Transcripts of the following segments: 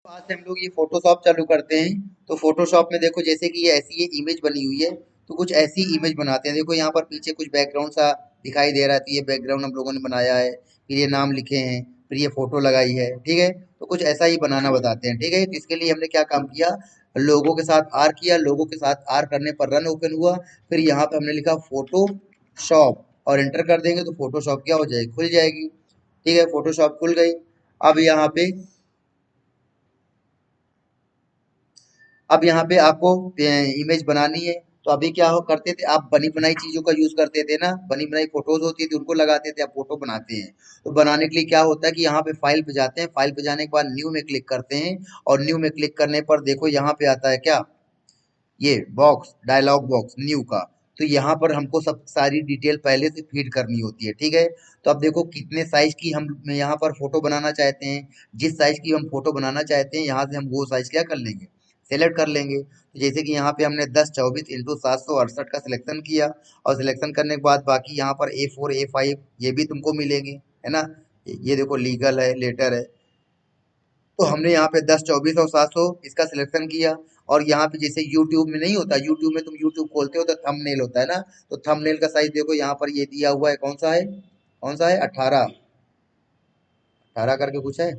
तो आज से हम लोग ये फोटोशॉप चालू करते हैं। तो फोटोशॉप में देखो जैसे कि ये ऐसी ये इमेज बनी हुई है, तो कुछ ऐसी इमेज बनाते हैं। देखो यहाँ पर पीछे कुछ बैकग्राउंड सा दिखाई दे रहा है, तो ये बैकग्राउंड हम लोगों ने बनाया है, फिर ये नाम लिखे हैं, फिर ये फोटो लगाई है। ठीक है, तो कुछ ऐसा ही बनाना बताते हैं। ठीक है, तो इसके लिए हमने क्या काम किया, लोगों के साथ आर किया, लोगों के साथ आर करने पर रन ओपन हुआ। फिर यहाँ पे हमने लिखा फोटो शॉप और एंटर कर देंगे तो फोटोशॉप क्या हो जाएगी, खुल जाएगी। ठीक है, फोटोशॉप खुल गई। अब यहाँ पे अब यहाँ पे आपको इमेज बनानी है। तो अभी क्या हो करते थे, आप बनी बनाई चीजों का यूज करते थे ना, बनी बनाई फोटोज होती थी उनको लगाते थे, आप फोटो बनाते हैं। तो बनाने के लिए क्या होता है कि यहाँ पे फाइल पे जाते हैं, फाइल पे जाने के बाद न्यू में क्लिक करते हैं। और न्यू में क्लिक करने पर देखो यहाँ पे आता है क्या, ये बॉक्स, डायलॉग बॉक्स न्यू का। तो यहाँ पर हमको सब सारी डिटेल पहले से फीड करनी होती है। ठीक है, तो अब देखो कितने साइज की हम यहाँ पर फोटो बनाना चाहते हैं। जिस साइज की हम फोटो बनाना चाहते हैं यहाँ से हम वो साइज क्या कर लेंगे, सेलेक्ट कर लेंगे। तो जैसे कि यहाँ पे हमने 1024 इंटू 768 का सिलेक्शन किया, और सिलेक्शन करने के बाद बाकी यहाँ पर A4 A5 ये भी तुमको मिलेंगे, है ना। ये देखो लीगल है, लेटर है। तो हमने यहाँ पे 10 24 और 700 इसका सिलेक्शन किया। और यहाँ पे जैसे यूट्यूब में नहीं होता, यूट्यूब में तुम यूट्यूब खोलते हो तो थंबनेल होता है ना, तो थंबनेल का साइज देखो यहाँ पर ये दिया हुआ है, कौन सा है, कौन सा है, 18 18 करके कुछ है।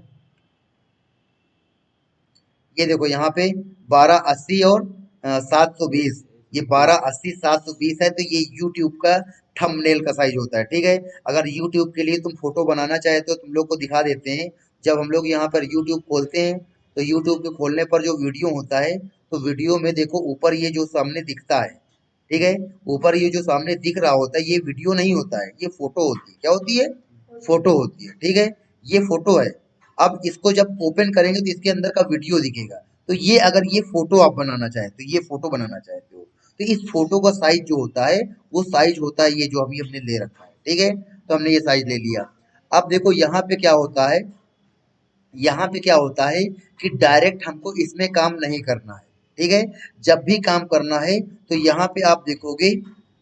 ये देखो यहाँ पे 1280 और 720, ये 1280 720 है, तो ये यूट्यूब का थंबनेल का साइज होता है। ठीक है, अगर यूट्यूब के लिए तुम फोटो बनाना चाहे तो तुम लोग को दिखा देते हैं। जब हम लोग यहाँ पर यूट्यूब खोलते हैं, तो यूट्यूब के खोलने पर जो वीडियो होता है, तो वीडियो में देखो ऊपर ये जो सामने दिखता है, ठीक है, ऊपर ये जो सामने दिख रहा होता है ये वीडियो नहीं होता है, ये फोटो होती है। क्या होती है, फोटो होती है। ठीक है, ये फोटो है। अब इसको जब ओपन करेंगे तो इसके अंदर का वीडियो दिखेगा। तो ये अगर ये फोटो आप बनाना चाहते हो, ये फोटो बनाना चाहते हो, तो इस फोटो का साइज जो होता है वो साइज होता है ये जो अभी हमने ले रखा है। ठीक है, तो हमने ये साइज ले लिया। अब देखो यहाँ पे क्या होता है, यहाँ पे क्या होता है कि डायरेक्ट हमको इसमें काम नहीं करना है। ठीक है, जब भी काम करना है तो यहाँ पे आप देखोगे,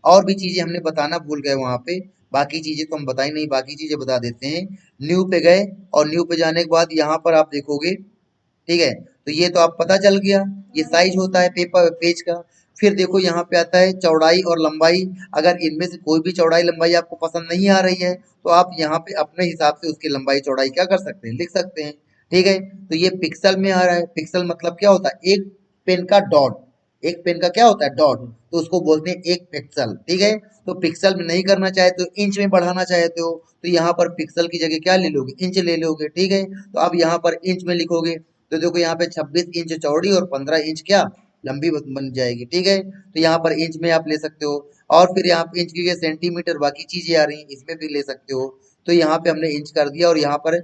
और भी चीजें हमने बताना भूल गए वहां पे, बाकी चीजें तो हम बता ही नहीं, बाकी चीजें बता देते हैं। न्यू पे गए, और न्यू पे जाने के बाद यहाँ पर आप देखोगे, ठीक है, तो ये तो आप पता चल गया, ये साइज होता है पेपर पेज का। फिर देखो यहाँ पे आता है चौड़ाई और लंबाई। अगर इनमें से कोई भी चौड़ाई लंबाई आपको पसंद नहीं आ रही है, तो आप यहाँ पे अपने हिसाब से उसकी लंबाई चौड़ाई क्या कर सकते हैं, लिख सकते हैं। ठीक है, तो ये पिक्सल में आ रहा है। पिक्सल मतलब क्या होता है, एक पेन का डॉट, एक पेन का क्या होता है, डॉट, तो उसको बोलते हैं एक पिक्सल। ठीक है, तो पिक्सल में नहीं करना चाहते हो, इंच में बढ़ाना चाहते हो, तो यहाँ पर पिक्सल की जगह क्या ले लोगे, इंच ले लोगे। ठीक है, तो अब यहाँ पर इंच में लिखोगे, तो देखो यहाँ पे 26 इंच चौड़ी और 15 इंच क्या, लंबी बन जाएगी। ठीक है, तो यहाँ पर इंच में आप ले सकते हो। और फिर यहाँ पे इंच की जगह सेंटीमीटर बाकी चीजें आ रही हैं, इसमें भी ले सकते हो। तो यहाँ पे हमने इंच कर दिया, और यहाँ पर,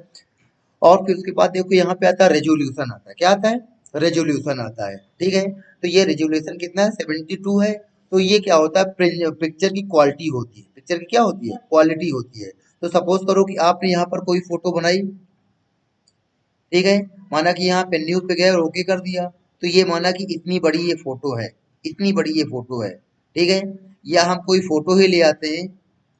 और फिर उसके बाद देखो यहाँ पे आता है रेजोल्यूशन, आता है क्या, आता है रेजोल्यूशन आता है। ठीक है, तो ये रेजोल्यूशन कितना है, 72 है। तो ये क्या होता है, पिक्चर की क्वालिटी होती है, पिक्चर की क्या होती है, क्वालिटी होती है। तो सपोज करो कि आपने यहाँ पर कोई फोटो बनाई, ठीक है, माना कि यहाँ पे न्यू पे गए और ओके कर दिया, तो ये माना कि इतनी बड़ी ये फोटो है, इतनी बड़ी ये फोटो है। ठीक है, या हम कोई फोटो ही ले आते हैं,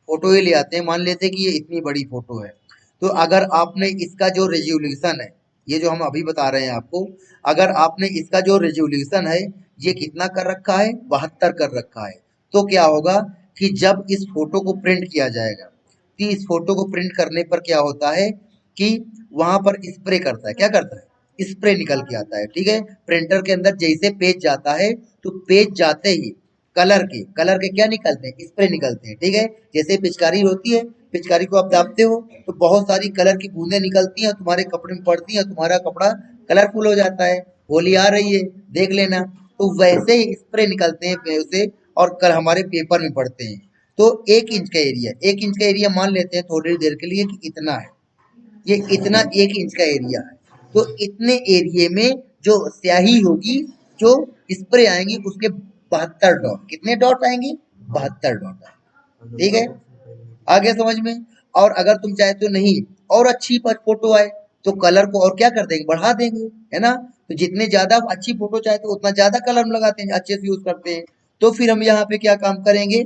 फोटो ही ले आते हैं, मान लेते हैं कि ये इतनी बड़ी फोटो है। तो अगर आपने इसका जो रेजोल्यूशन है, ये जो हम अभी बता रहे हैं आपको, अगर आपने इसका जो रेजोल्यूशन है ये कितना कर रखा है, 72 कर रखा है, तो क्या होगा कि जब इस फोटो को प्रिंट किया जाएगा, कि इस फोटो को प्रिंट करने पर क्या होता है कि वहां पर स्प्रे करता है, क्या करता है, स्प्रे निकल के आता है। ठीक है, प्रिंटर के अंदर जैसे पेज जाता है, तो पेज जाते ही कलर के क्या निकलते हैं, स्प्रे निकलते हैं। ठीक है, जैसे पिचकारी होती है, पिचकारी को आप दाबते हो तो बहुत सारी कलर की बूंदें निकलती हैं, तुम्हारे कपड़े में पड़ती हैं, तुम्हारा कपड़ा कलरफुल हो जाता है। होली आ रही है, देख लेना। तो वैसे ही स्प्रे निकलते हैं उसे, और कल हमारे पेपर में पड़ते हैं। तो 1 इंच का एरिया, 1 इंच का एरिया मान लेते हैं थोड़ी देर के लिए कि इतना है, ये इतना 1 इंच का एरिया है। तो इतने एरिए में जो स्याही होगी, जो स्प्रे आएंगी, उसके 72 डॉट, कितने डॉट आएंगे, 72 डॉट आएंगे। ठीक है, आ गया समझ में। और अगर तुम चाहते हो नहीं और अच्छी फोटो आए, तो कलर को और क्या कर देंगे, बढ़ा देंगे, है ना। तो जितने ज्यादा अच्छी फोटो चाहते हो उतना ज्यादा कलर हम लगाते हैं, अच्छे से यूज करते हैं। तो फिर हम यहाँ पे क्या काम करेंगे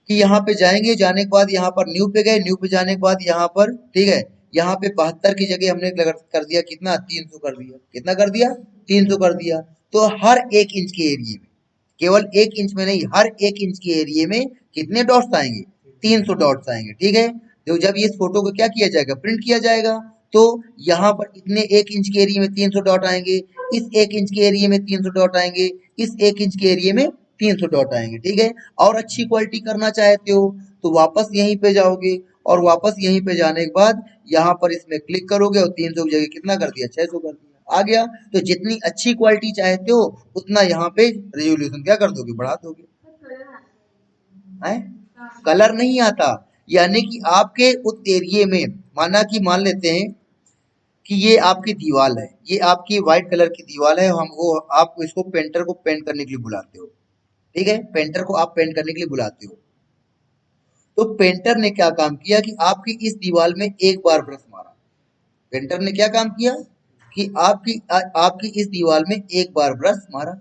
कि यहाँ पे जाएंगे, जाने के बाद यहाँ पर न्यू पे गए, न्यू पे जाने के बाद यहाँ पर, ठीक है, यहाँ पे 72 की जगह हमने कर दिया कितना, 300 कर दिया। कितना कर दिया, 300 कर दिया। तो हर 1 इंच के एरिया में, केवल 1 इंच में नहीं, हर 1 इंच के एरिया में कितने डॉट्स आएंगे, 300 डॉट्स आएंगे। ठीक है, तो जब ये फोटो को क्या किया जाएगा, प्रिंट किया जाएगा, तो यहाँ पर इतने 1 इंच के एरिया में 300 डॉट आएंगे, इस 1 इंच के एरिया में 300 डॉट आएंगे, इस 1 इंच के एरिया में 300 डॉट आएंगे। ठीक है, और अच्छी क्वालिटी करना चाहते हो तो वापस यहीं पे जाओगे, और वापस यहीं पे जाने के बाद यहाँ पर इसमें क्लिक करोगे और 300 की जगह कितना कर दिया, 600 कर दिया, आ गया। तो जितनी अच्छी क्वालिटी चाहते हो उतना यहाँ पे रेजोल्यूशन क्या कर दोगे, बढ़ा दोगे। है, कलर नहीं आता, यानी कि आपके उस एरिया में, माना कि मान लेते हैं कि ये आपकी दीवार है, ये आपकी व्हाइट कलर की दीवार है, हम वो आप इसको पेंटर को पेंट करने के लिए बुलाते हो। ठीक है, पेंटर को आप पेंट करने के लिए बुलाते हो। तो पेंटर ने क्या काम किया कि आपकी इस दीवार में एक बार ब्रश मारा। पेंटर ने क्या काम किया कि आपकी इस दीवार में एक बार ब्रश मारा।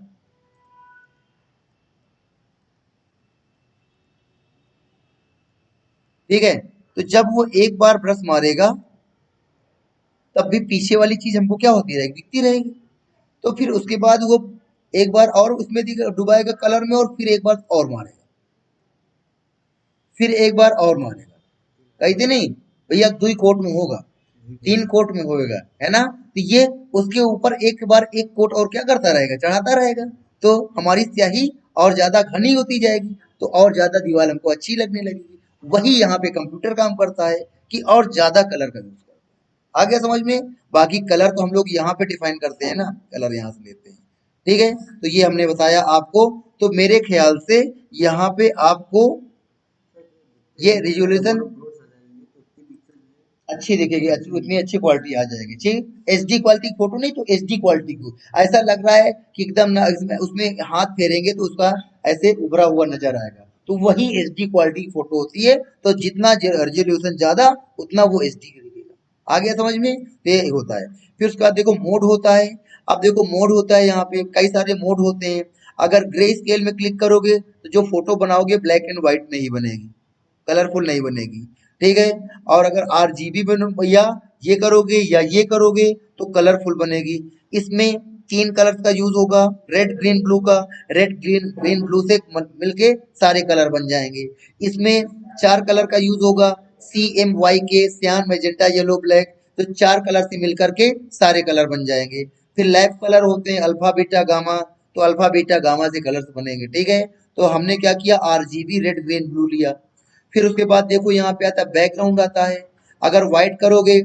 ठीक है, तो जब वो एक बार ब्रश मारेगा तब भी पीछे वाली चीज हमको क्या होती रहेगी, दिखती रहेगी। तो फिर उसके बाद वो एक बार और उसमें डुबाएगा कलर में, और फिर एक बार और मारेगा, फिर एक बार और मारेगा। कहते नहीं भैया, 2 कोट में होगा, 3 कोट में होएगा, है ना। तो ये उसके ऊपर एक बार एक कोट और क्या करता रहेगा, चढ़ाता रहेगा। तो हमारी स्याही और ज्यादा घनी होती जाएगी, तो और ज्यादा दीवार हमको अच्छी लगने लगेगी। वही यहाँ पे कंप्यूटर काम करता है कि और ज्यादा कलर का यूज करता है। आ गया समझ में। बाकी कलर तो हम लोग यहाँ पे डिफाइन करते हैं ना, कलर यहाँ से लेते हैं। ठीक है, तो ये हमने बताया आपको। तो मेरे ख्याल से यहाँ पे आपको ये रिजोल्यूशन अच्छी दिखेगी, अच्छी उतनी अच्छी क्वालिटी आ जाएगी। ठीक, एचडी क्वालिटी फोटो नहीं तो एचडी क्वालिटी को ऐसा लग रहा है कि एकदम ना, इसमें उसमें हाथ फेरेंगे तो उसका ऐसे उभरा हुआ नजर आएगा, तो वही एचडी क्वालिटी की फोटो होती है। तो जितना रेजोल्यूशन ज्यादा उतना वो एचडी दिखेगा। आ गया समझ में, तो ये होता है। फिर उसके बाद देखो मोड होता है। अब देखो मोड होता है, यहाँ पे कई सारे मोड होते हैं। अगर ग्रे स्केल में क्लिक करोगे तो जो फोटो बनाओगे ब्लैक एंड व्हाइट नहीं बनेगी, कलरफुल नहीं बनेगी। ठीक है, और अगर आरजीबी बनो भैया, ये करोगे या ये करोगे तो कलरफुल बनेगी। इसमें 3 कलर का यूज होगा, रेड ग्रीन ब्लू का। रेड ग्रीन ग्रीन ब्लू से मिलके सारे कलर बन जाएंगे। इसमें 4 कलर का यूज होगा, CMYK, सियान, मैजेंटा, येलो, ब्लैक। तो 4 कलर से मिलकर के सारे कलर बन जाएंगे। फिर लैब कलर होते हैं, अल्फा बीटा गामा। तो अल्फा बीटा गामा से कलर बनेंगे। ठीक है, तो हमने क्या किया, आरजीबी रेड ग्रीन ब्लू लिया। फिर उसके बाद देखो यहाँ पे आता है बैकग्राउंड आता है। अगर व्हाइट करोगे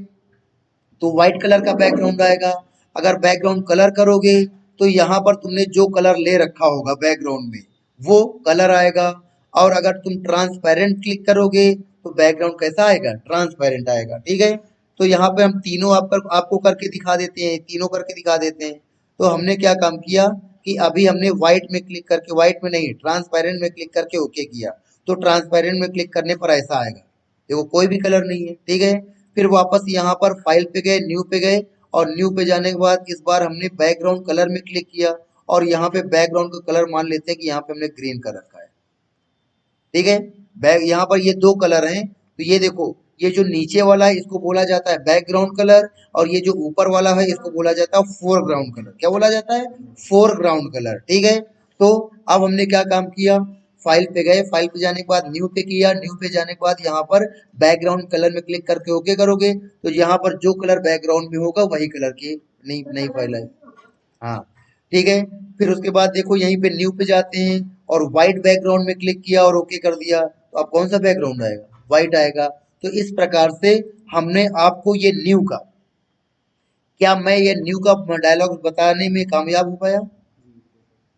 तो व्हाइट कलर का बैकग्राउंड आएगा। अगर बैकग्राउंड कलर करोगे तो यहाँ पर तुमने जो कलर ले रखा होगा बैकग्राउंड में वो कलर आएगा। और अगर तुम ट्रांसपेरेंट क्लिक करोगे तो बैकग्राउंड कैसा आएगा, ट्रांसपेरेंट आएगा। ठीक है, तो यहाँ पे हम तीनों आपको करके दिखा देते हैं, तीनों करके दिखा देते हैं। तो हमने क्या काम किया कि अभी हमने व्हाइट में क्लिक करके, व्हाइट में नहीं ट्रांसपेरेंट में क्लिक करके ओके किया। तो ट्रांसपेरेंट में क्लिक करने पर ऐसा आएगा, देखो कोई भी कलर नहीं है। ठीक है, फिर वापस यहाँ पर फाइल पे गए, न्यू पे गए, और न्यू पे जाने के बाद इस बार हमने बैकग्राउंड कलर में क्लिक किया, और यहाँ पे बैकग्राउंड का कलर मान लेते हैं कि यहाँ पे हमने ग्रीन कर रखा है। ठीक है, बैक यहाँ पर ये 2 कलर हैं। तो ये देखो, ये जो नीचे वाला है इसको बोला जाता है बैकग्राउंड कलर, और ये जो ऊपर वाला है इसको बोला जाता है फोरग्राउंड कलर। क्या बोला जाता है, फोरग्राउंड कलर। ठीक है, तो अब हमने क्या काम किया, फाइल पे गए, फाइल पे जाने के बाद न्यू पे किया, न्यू पे जाने के बाद यहाँ पर बैकग्राउंड कलर में क्लिक करके ओके करोगे, तो यहाँ पर जो कलर बैकग्राउंड में होगा वही कलर की नई नई फाइल है। हाँ, ठीक है। फिर उसके बाद देखो यहीं पे न्यू पे जाते हैं, और व्हाइट बैकग्राउंड में क्लिक किया और ओके कर दिया, तो अब कौन सा बैकग्राउंड आएगा, व्हाइट आएगा। तो इस प्रकार से हमने आपको ये न्यू का, क्या मैं ये न्यू का डायलॉग बताने में कामयाब हो पाया,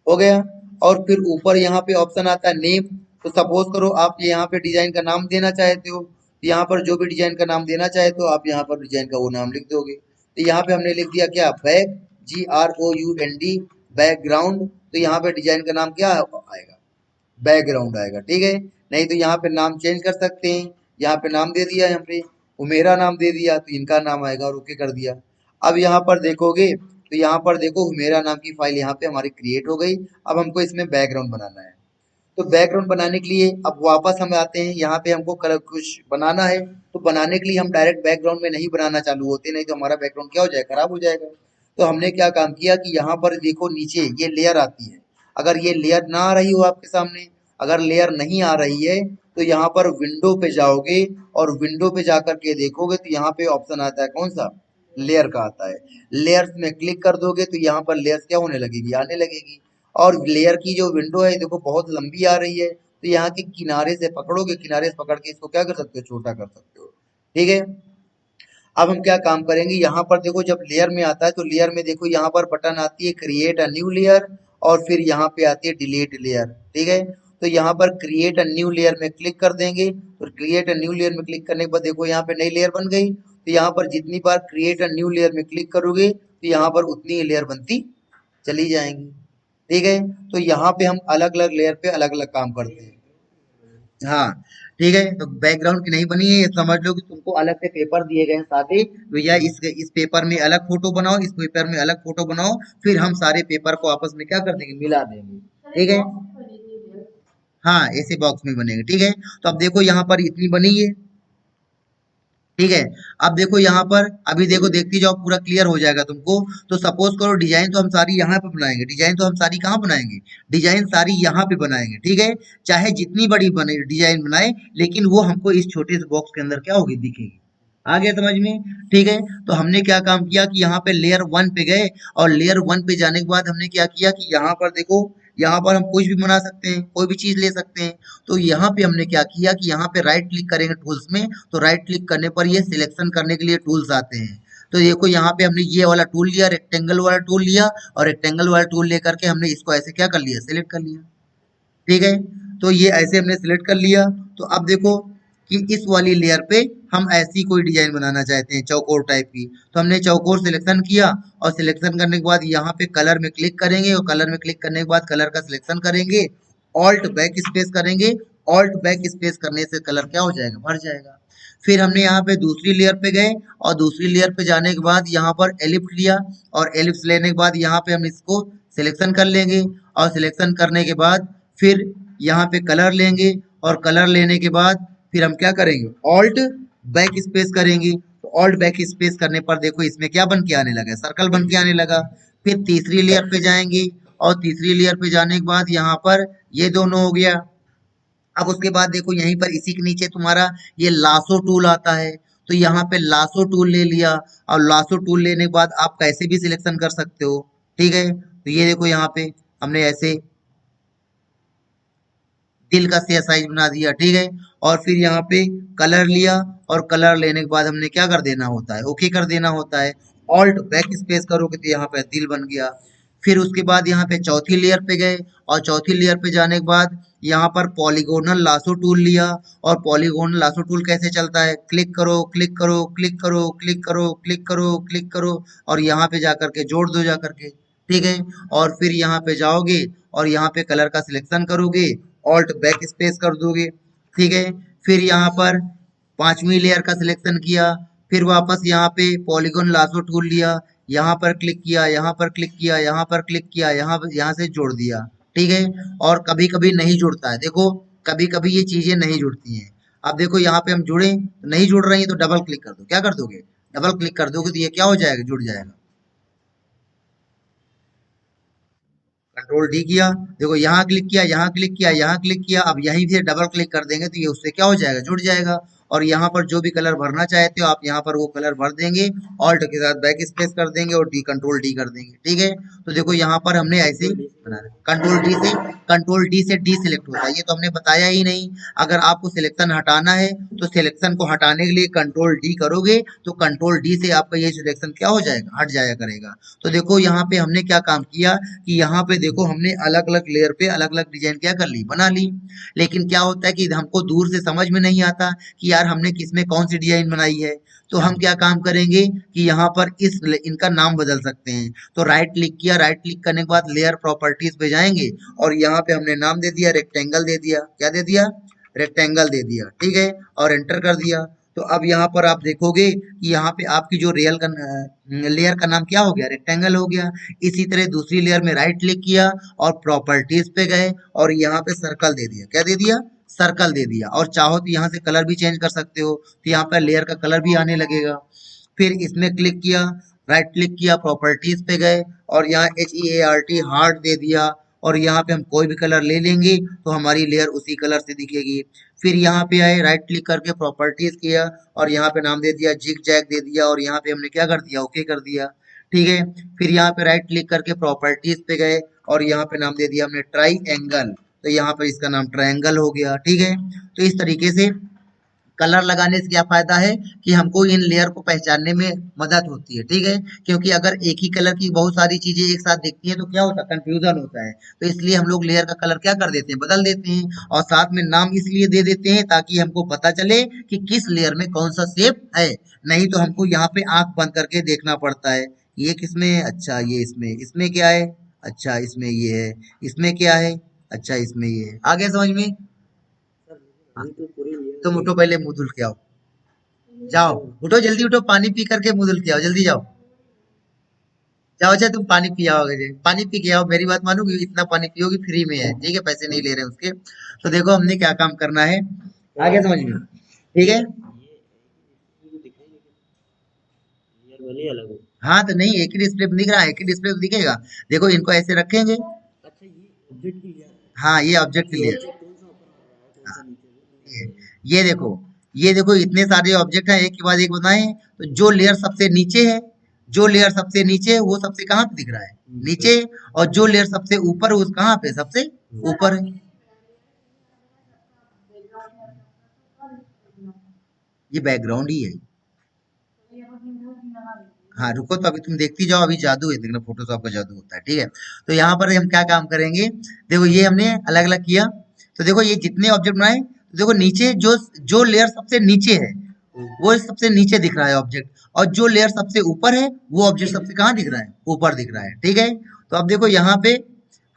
हो गया। और फिर ऊपर यहाँ पे ऑप्शन आता है नेम। तो सपोज करो आप यहाँ पे डिजाइन का नाम देना चाहते हो, तो यहाँ पर जो भी डिजाइन का नाम देना चाहते हो आप यहाँ पर डिजाइन का वो नाम लिख दोगे। तो यहाँ पे हमने लिख दिया क्या, बैक, GROUND, बैकग्राउंड। तो यहाँ पे डिजाइन का नाम क्या आएगा, बैकग्राउंड आएगा। ठीक है, नहीं तो यहाँ पे नाम चेंज कर सकते हैं। यहाँ पे नाम दे दिया, यहाँ पे वो मेरा नाम दे दिया तो इनका नाम आएगा, और ओके कर दिया। अब यहाँ पर देखोगे तो यहाँ पर देखो मेरा नाम की फाइल यहाँ पे हमारी क्रिएट हो गई। अब हमको इसमें बैकग्राउंड बनाना है। तो बैकग्राउंड बनाने के लिए अब वापस हम आते हैं, यहाँ पे हमको कलर कुछ बनाना है, तो बनाने के लिए हम डायरेक्ट बैकग्राउंड में नहीं बनाना चालू होते, नहीं तो हमारा बैकग्राउंड क्या हो जाएगा, खराब हो जाएगा। तो हमने क्या काम किया कि यहाँ पर देखो नीचे ये लेयर आती है, अगर ये लेयर ना आ रही हो आपके सामने, अगर लेयर नहीं आ रही है तो यहाँ पर विंडो पे जाओगे और विंडो पे जाकर के देखोगे तो यहाँ पे ऑप्शन आता है कौन सा, लेयर का आता है। लेयर्स में क्लिक कर दोगे तो यहाँ पर लेयर्स क्या होने लगेगी, आने लगेगी। और लेयर की जो विंडो है देखो बहुत लंबी आ रही है, तो यहाँ के किनारे से पकड़ोगे, किनारे से पकड़ के इसको क्या कर सकते हो, छोटा कर सकते हो। ठीक है, अब हम क्या काम करेंगे, यहाँ पर देखो जब लेयर में आता है तो लेयर में देखो यहाँ पर बटन आती है क्रिएट अ न्यू लेयर, और फिर यहाँ पे आती है डिलीट लेयर। ठीक है, तो यहाँ पर क्रिएट अ न्यू लेयर में क्लिक कर देंगे, तो क्रिएट अ न्यू लेयर में क्लिक करने के बाद देखो यहाँ पे नई लेयर बन गई। तो यहाँ पर जितनी बार क्रिएट अ न्यू लेयर में क्लिक करोगे तो यहाँ पर उतनी ही लेयर बनती चली जाएंगी। ठीक है, तो यहाँ पे हम अलग अलग लेयर पे अलग अलग काम करते हैं। हाँ, ठीक है, तो बैकग्राउंड की नहीं बनी है, ये समझ लो कि तुमको अलग से पेपर दिए गए हैं साथ ही, भैया इस पेपर में अलग फोटो बनाओ, इस पेपर में अलग फोटो बनाओ, फिर हम सारे पेपर को आपस में क्या कर देंगे, मिला देंगे। ठीक है, हाँ ऐसे बॉक्स में बनेंगे। ठीक है, तो अब देखो यहाँ पर इतनी बनी है। ठीक है, अब देखो यहाँ पर, अभी देखो देखती जाओ पूरा क्लियर हो जाएगा तुमको। तो सपोज करो डिजाइन तो हम सारी यहाँ पे बनाएंगे, डिजाइन तो हम सारी कहाँ बनाएंगे, डिजाइन सारी यहाँ पे बनाएंगे। ठीक है, चाहे जितनी बड़ी बने डिजाइन बनाए, लेकिन वो हमको इस छोटे से बॉक्स के अंदर क्या होगी, दिखेगी। आ गया समझ में। ठीक है, तो हमने क्या काम किया कि यहाँ पे लेयर वन पे गए, और लेयर वन पे जाने के बाद हमने क्या किया कि यहाँ पर देखो, यहाँ पर हम कुछ भी बना सकते हैं, कोई भी चीज ले सकते हैं। तो यहाँ पे हमने क्या किया कि यहाँ पे राइट क्लिक करेंगे टूल्स में, तो राइट क्लिक करने पर ये सिलेक्शन करने के लिए टूल्स आते हैं। तो देखो यहाँ पे हमने ये वाला टूल लिया, रेक्टेंगल वाला टूल लिया, और रेक्टेंगल वाला टूल लेकर के हमने इसको ऐसे क्या कर लिया, सिलेक्ट कर लिया। ठीक है, तो ये ऐसे हमने सिलेक्ट कर लिया। तो अब देखो कि इस वाली लेयर पे हम ऐसी कोई डिजाइन बनाना चाहते हैं चौकोर टाइप की, तो हमने चौकोर सिलेक्शन किया, और सिलेक्शन करने के बाद यहाँ पे कलर में क्लिक करेंगे, और कलर में क्लिक करने के बाद कलर का सिलेक्शन करेंगे, ऑल्ट बैक स्पेस करेंगे। ऑल्ट बैक स्पेस करने से कलर क्या हो जाएगा, भर जाएगा। फिर हमने यहाँ पे दूसरी लेयर पे गए, और दूसरी लेयर पे जाने के बाद यहाँ पर एलिप्स लिया, और एलिप्स लेने के बाद यहाँ पे हम इसको सिलेक्शन कर लेंगे, और सिलेक्शन करने के बाद फिर यहाँ पे कलर लेंगे, और कलर लेने के बाद फिर हम क्या करेंगे, ऑल्ट बैक स्पेस करेंगे। तो ऑल्ट बैक स्पेस करने पर देखो इसमें क्या बन के आने लगा, सर्कल बन के आने लगा। फिर तीसरी लेयर पे जाएंगे, और तीसरी लेयर पे जाने के बाद यहाँ पर ये दोनों हो गया। अब उसके बाद देखो यहीं पर इसी के नीचे तुम्हारा ये लासो टूल आता है, तो यहाँ पे लासो टूल ले लिया, और लासो टूल लेने के बाद आप कैसे भी सिलेक्शन कर सकते हो। ठीक है, तो ये देखो यहाँ पे हमने ऐसे दिल का शेयर साइज बना दिया। ठीक है, और फिर यहाँ पे कलर लिया, और कलर लेने के बाद हमने क्या कर देना होता है, ओके कर देना होता है। ऑल्ट बैक स्पेस करोगे तो यहाँ पे दिल बन गया। फिर उसके बाद यहाँ पे चौथी लेयर पे गए, और चौथी लेयर पे जाने के बाद यहाँ पर पॉलीगोनल लासो टूल लिया, और पॉलीगोनल लासो टूल कैसे चलता है, क्लिक करो क्लिक करो क्लिक करो क्लिक करो क्लिक करो क्लिक करो, और यहाँ पे जाकर के जोड़ दो जाकर के। ठीक है, और फिर यहाँ पे जाओगे, और यहाँ पे कलर का सिलेक्शन करोगे, ऑल्ट बैक स्पेस कर दोगे। ठीक है, फिर यहाँ पर पांचवी लेयर का सिलेक्शन किया, फिर वापस यहाँ पे पॉलीगॉन लासो टूल लिया, यहाँ पर क्लिक किया, यहाँ पर क्लिक किया, यहाँ पर क्लिक किया, यहाँ से जोड़ दिया। ठीक है, और कभी कभी नहीं जुड़ता है, देखो कभी कभी ये चीजें नहीं जुड़ती हैं। अब देखो यहाँ पे हम जुड़े तो नहीं जुड़ रही है, तो डबल क्लिक कर दो, क्या कर दोगे, डबल क्लिक कर दोगे, तो ये क्या हो जाएगा, जुड़ जाएगा। कंट्रोल डी किया, देखो यहाँ क्लिक किया, यहाँ क्लिक किया, यहाँ क्लिक किया, अब यहीं से डबल क्लिक कर देंगे तो ये उससे क्या हो जाएगा, जुड़ जाएगा। और यहाँ पर जो भी कलर भरना चाहते हो आप यहाँ पर वो कलर भर देंगे, ऑल्ट के साथ बैक स्पेस कर देंगे, और डी कंट्रोल डी कर देंगे। ठीक है, तो देखो यहाँ पर हमने ऐसे बना कंट्रोल डी से डी सिलेक्ट होता है, ये तो हमने बताया ही नहीं। अगर आपको सिलेक्शन हटाना है तो सिलेक्शन को हटाने के लिए कंट्रोल डी करोगे, तो कंट्रोल डी से आपका ये सिलेक्शन क्या हो जाएगा, हट जाया करेगा। तो देखो यहाँ पे हमने क्या काम किया कि यहाँ पे देखो हमने अलग अलग लेयर पे अलग अलग डिजाइन क्या कर ली, बना ली। लेकिन क्या होता है कि हमको दूर से समझ में नहीं आता कि यार हमने किसमें कौन सी डिजाइन बनाई है। तो हम क्या काम करेंगे कि यहाँ पर इनका नाम बदल सकते हैं। तो राइट क्लिक किया, राइट क्लिक करने के बाद लेयर प्रॉपर्टीज पे जाएंगे, और यहाँ पे हमने नाम दे दिया रेक्टेंगल, दे दिया, क्या दे दिया, रेक्टेंगल दे दिया। ठीक है, और एंटर कर दिया। तो अब यहाँ पर आप देखोगे कि यहाँ पे आपकी जो रियल का लेयर का नाम क्या हो गया, रेक्टेंगल हो गया। इसी तरह दूसरी लेयर में राइट क्लिक किया और प्रॉपर्टीज पे गए और यहाँ पे सर्कल दे दिया। क्या दे दिया? सर्कल दे दिया। और चाहो तो यहाँ से कलर भी चेंज कर सकते हो, तो यहाँ पर लेयर का कलर भी आने लगेगा। फिर इसमें क्लिक किया, राइट क्लिक किया, प्रॉपर्टीज पे गए और यहाँ HEART हार्ट दे दिया और यहाँ पे हम कोई भी कलर ले लेंगे तो हमारी लेयर उसी कलर से दिखेगी। फिर यहाँ पे आए, राइट क्लिक करके प्रॉपर्टीज किया और यहाँ पे नाम दे दिया जिग जैग दे दिया और यहाँ पे हमने क्या कर दिया, ओके कर दिया। ठीक है। फिर यहाँ पे राइट क्लिक करके प्रॉपर्टीज पे गए और यहाँ पे नाम दे दिया हमने ट्राई एंगल, तो यहाँ पे इसका नाम ट्रायंगल हो गया। ठीक है। तो इस तरीके से कलर लगाने से क्या फायदा है कि हमको इन लेयर को पहचानने में मदद होती है। ठीक है। क्योंकि अगर एक ही कलर की बहुत सारी चीजें एक साथ दिखती हैं तो क्या होता है, कंफ्यूजन होता है। तो इसलिए हम लोग लेयर का कलर क्या कर देते हैं, बदल देते हैं। और साथ में नाम इसलिए दे देते हैं ताकि हमको पता चले कि किस लेयर में कौन सा शेप है। नहीं तो हमको यहाँ पे आंख बंद करके देखना पड़ता है, ये किसमें है, अच्छा ये इसमें, इसमें क्या है, अच्छा इसमें ये है, इसमें क्या है, अच्छा इसमें ये है। आगे समझ में? हाँ। तुम उठो, पहले मुंह धुल के आओ। जाओ, उठो जल्दी उठो, पानी पी करके मुंह धुल के आओ, जल्दी जाओ। जाओ, अच्छा तुम पानी पी आओगे जी, पानी पी के आओ, मेरी बात मानोगी? इतना पानी पियोगी, फ्री में है, ठीक है, पैसे नहीं ले रहे हैं उसके। तो देखो हमने क्या काम करना है, आगे समझ में? ठीक है। हाँ तो नहीं, एक ही डिस्प्ले दिख रहा है, एक ही डिस्प्ले तो दिखेगा। देखो इनको ऐसे रखेंगे। हाँ ये ऑब्जेक्ट क्लियर। हाँ, ये देखो, ये देखो इतने सारे ऑब्जेक्ट हैं, एक के बाद एक बनाए हैं। तो जो लेयर सबसे नीचे है, जो लेयर सबसे नीचे है वो सबसे कहाँ पे दिख रहा है, नीचे। और जो लेयर सबसे ऊपर है वो कहाँ पे, सबसे ऊपर है। ये बैकग्राउंड ही है। हाँ रुको, तो अभी तुम देखती जाओ, अभी जादू है, देखना फोटोशॉप का जादू होता है। ठीक है। तो यहाँ पर हम क्या काम करेंगे, देखो ये हमने अलग अलग किया। तो देखो ये जितने ऑब्जेक्ट बनाए, तो देखो नीचे जो जो लेयर सबसे नीचे है वो सबसे नीचे दिख रहा है ऑब्जेक्ट, और जो लेयर सबसे ऊपर है वो ऑब्जेक्ट सबसे कहाँ दिख रहा है, ऊपर दिख रहा है। ठीक है। तो अब देखो यहाँ पे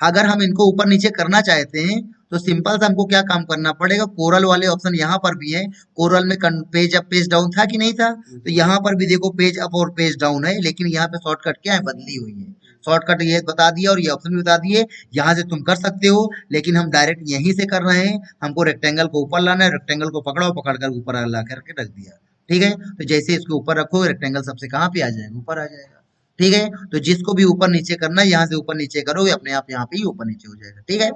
अगर हम इनको ऊपर नीचे करना चाहते हैं तो सिंपल सा हमको क्या काम करना पड़ेगा, कोरल वाले ऑप्शन यहाँ पर भी है। कोरल में पेज अप पेज डाउन था कि नहीं था, तो यहाँ पर भी देखो पेज अप और पेज डाउन है, लेकिन यहाँ पे शॉर्टकट क्या है, बदली हुई है। शॉर्टकट ये बता दिया और ये ऑप्शन भी बता दिए। यहाँ से तुम कर सकते हो, लेकिन हम डायरेक्ट यहीं से कर रहे हैं। हमको रेक्टेंगल को ऊपर लाना है, रेक्टेंगल को पकड़ो, पकड़ कर ऊपर ला करके रख दिया। ठीक है। तो जैसे इसको ऊपर रखो, रेक्टेंगल सबसे कहाँ पे आ जाएगा, ऊपर आ जाएगा। ठीक है। तो जिसको भी ऊपर नीचे करना है, यहाँ से ऊपर नीचे करोगे, अपने आप यहाँ पे ही ऊपर नीचे हो जाएगा। ठीक है।